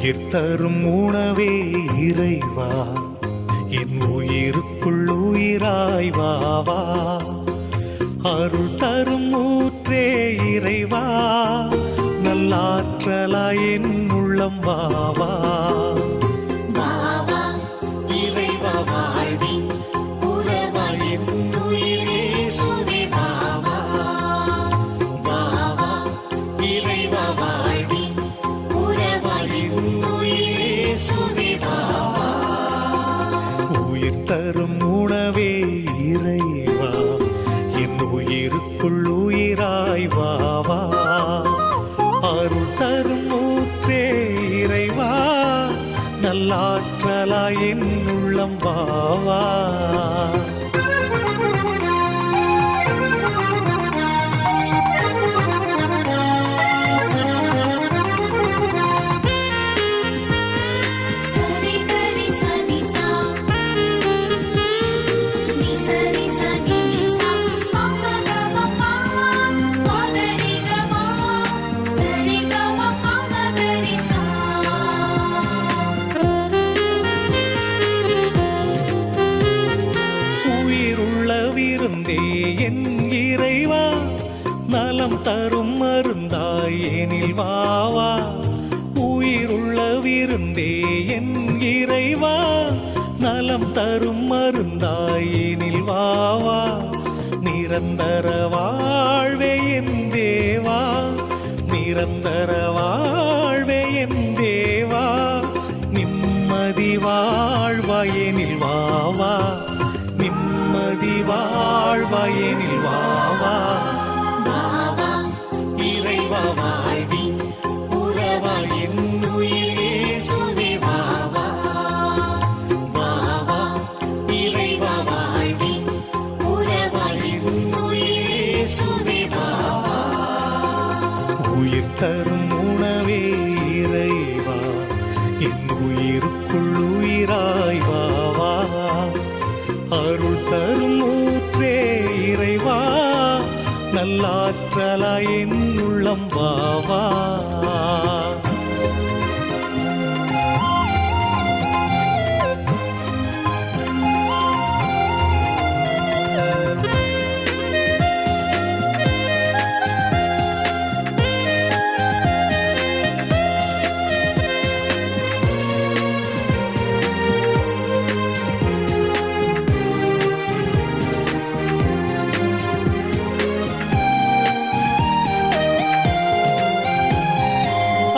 Speaker 1: உயிர் தரும் உணவே இறைவா என் உயிருக்குள் உயிராய் வாவா அருள் தரும் ஊற்றே இறைவா நல்லாற்றலாய் என் உள்ளம் வாவா
Speaker 3: வாவா இறைவா வாழ்வின் உறவாய் என் உயிரே சுவே வாவா வாவா இறைவா வாழ்வின் உறவாய் என் உயிரே சுவே வாவா
Speaker 1: உயிர் தரும் உணவே இறைவா என் உயிருக்குள் உயிராய் வாவா அருள் தரும் ஊற்றே இறைவா நல்லாற்றலாய் என் உள்ளம் வாவா
Speaker 3: சரி கரி சனி சா நீ சரி சனி நீ சா பாங்க கம பாமா பாதரி கமா சரி கம பாங்க கரி சா
Speaker 1: உயிருள்ள விருந்தே என் இறைவா நலம் தரும் மருந்தாய் எனில் வாவா உயிருள்ள விருந்தே என் இறைவா நலம் தரும் மருந்தாய் எனில் வாவா நிரந்தர வாழ்வே என் தேவா நிரந்தர வாழ்வே என் தேவா நிம்மதி வாழ்வாயெனில் வாவா நிம்மதி வாழ்வாயெனில் வாவா
Speaker 3: வாவா இறைவா வாழ்வின் உறவாய் என் உயிரே சுவே வாவா வாவா இறைவா வாழ்வின் உறவாய் என் உயிரே சுவே வாவா
Speaker 1: உயிர் தரும் உணவே இறைவா என் உயிருக்குள் உயிராய் வாவா அருள் தரும் ஊற்றே இறைவா நல்லாற்றலாய் என் உள்ளம் வாவா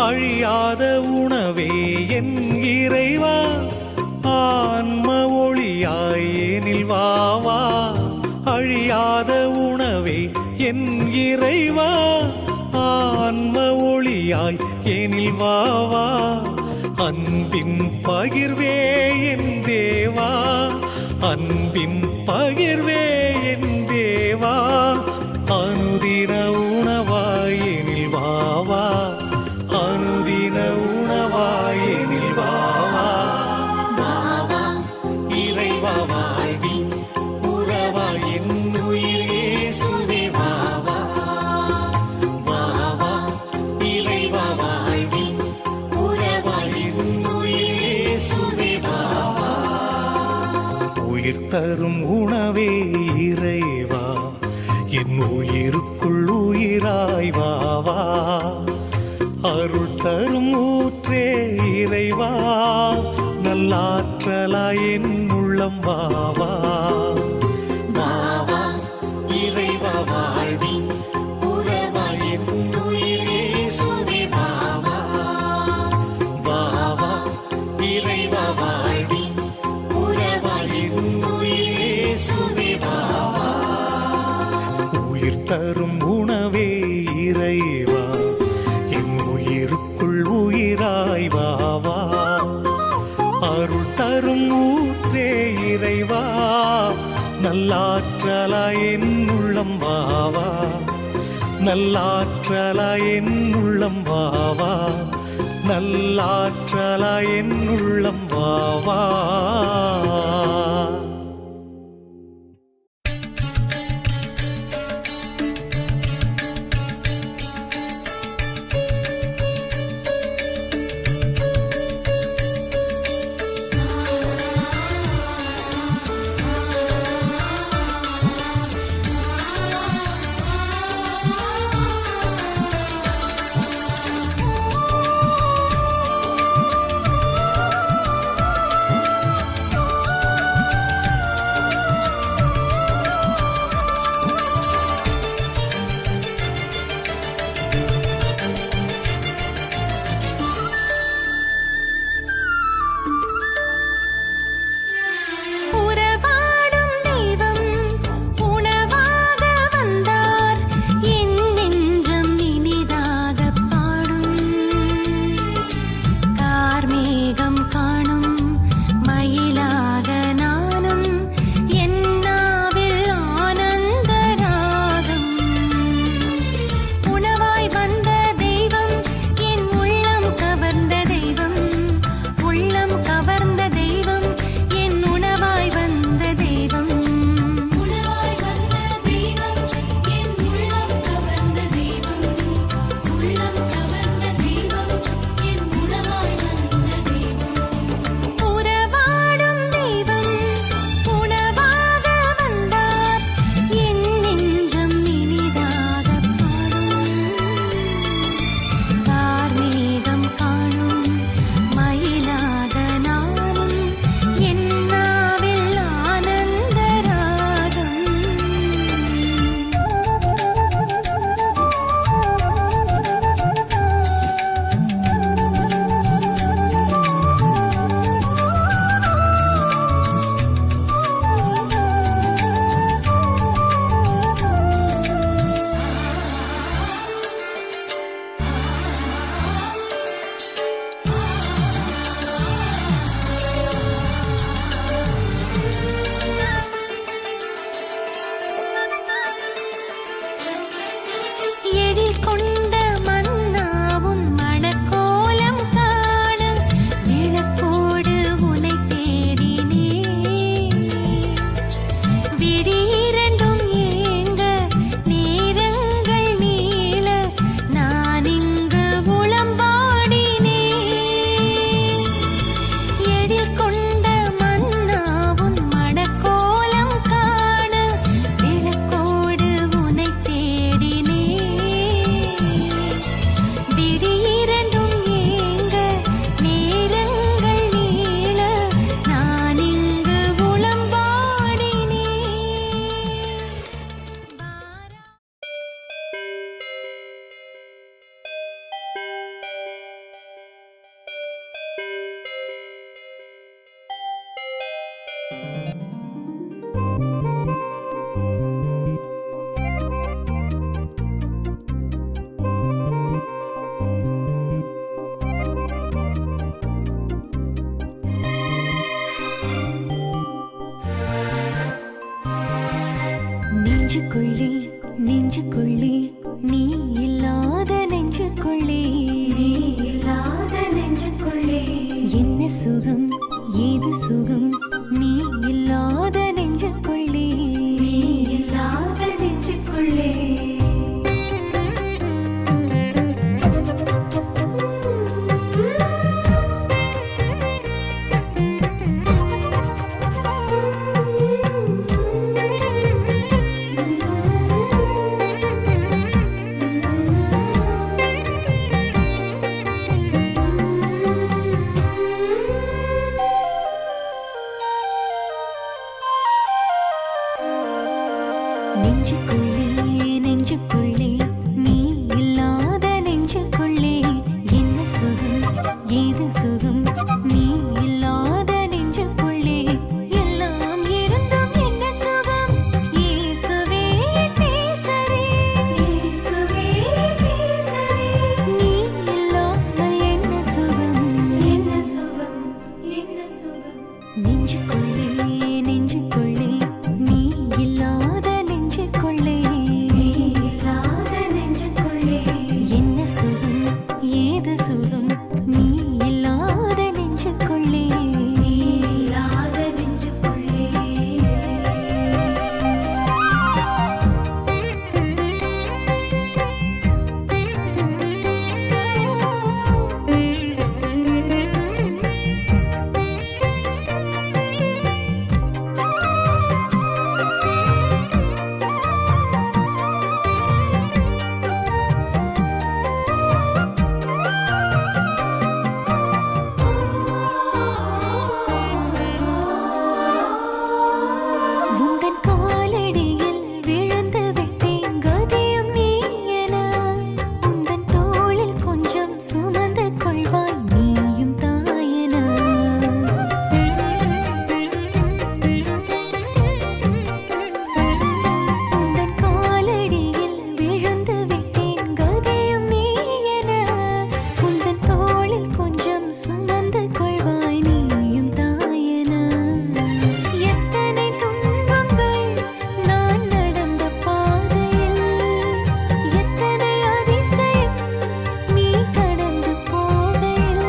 Speaker 1: அழியாத உணவே என் இறைவா ஆன்ம ஒளியாய் எனில் வாவா அழியாத உணவே என் இறைவா ஆன்ம ஒளியாய் எனில் வாவா அன்பின் பகிர்வே என் தேவா அன்பின் பகிர்வே என் தேவா அனுதின உணவாய் எனில் வாவா அனுதின உணவாயெனில் வாவா
Speaker 3: வாவா இறைவா வாழ்வின் உறவாய் என் உயிரே சுவே வாவா வாவா இறைவா வாழ்வின் உறவாய் என் உயிரே சுவே வாவா
Speaker 1: உயிர் தரும் உணவே இறைவா என் உயிருக்குள் உயிராய் வாவா அருள் தரும் ஊற்றே இறைவா நல்லாற்றலாய் என் உள்ளம் வாவா
Speaker 3: வாவா இறைவா வாழ்வின் உறவாய் என் உயிரே சுவே வாவா வாவா இறைவா வாழ்வின் உறவாய் என் உயிரே சுவே வாவா
Speaker 1: உயிர் தரும் உணவே இறைவா என் உயிருக்குள் உயிராய் வாவா அருள் தரும் ஊற்றே இறைவா நல்லாற்றலாய் என் உள்ளம் வாவா நல்லாற்றலாய் என் உள்ளம் வாவா நல்லாற்றலாய் என் உள்ளம் வாவா
Speaker 8: நெஞ்சுக்குள்ளே நெஞ்சுக்குள்ளே நீ இல்லாத நெஞ்சுக்குள்ளே நீ இல்லாத நெஞ்சுக்குள்ளே என்ன சுகம் ஏது சுகம் நீ இல்லாத நெஞ்சுக்குள்ளே நீ இல்லாத நெஞ்சுக்குள்ளே நெஞ்சுக்குள்ளே நெஞ்சுக்குள்ளே நீ இல்லாத நெஞ்சுக்குள்ளே என்ன சுகம் ஏது சுகம் நீ இல்லாத நெஞ்சுக்குள்ளே எல்லாம் இருந்தும் என்ன சுகம் இயேசுவே நேசரே இயேசுவே நேசரே நீ இல்லாமல் என்ன சுகம் என்ன சுகம் என்ன சுகம் நெஞ்சுக்குள்ளே நெஞ்சுக்குள்ளே நீ இல்லாத நெஞ்சுக்குள்ளே நீ இல்லாத நெஞ்சுக்குள்ளே என்ன சுகம் ஏது சுகம் நீ இல்லாத நெஞ்சுக்குள்ளே நீ இல்லாத நெஞ்சுக்குள்ளே உந்தன் காலடியில் விழுந்து விட்டேன் கதியும் நீ என உந்தன் தோளில் கொஞ்சம் சுமந்து கொள்வாய் நீயும் தாயென உந்தன் காலடியில் விழுந்து விட்டேன் கதியும் நீ என உந்தன் தோளில் கொஞ்சம் சுமந்து கொள்வாய் நீயும் தாயென எத்தனை துன்பங்கள் நான் நடந்த பாதையில் எத்தனை அதிசயம் நீ கடந்து போகையில்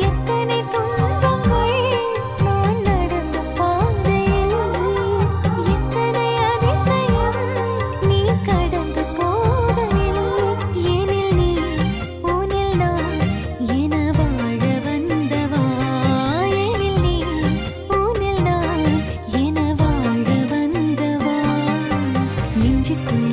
Speaker 8: எத்தனை துன்பங்கள் நான் நடந்த பாதையில் எத்தனை அதிசயம் நீ கடந்து போகையில் ஏனில் நீ ஊனில் நான் என வாழ வந்தவா ஏனில் நீ ஊனில் நான் என வாழ வந்தவா நெஞ்சுக்குள்ளே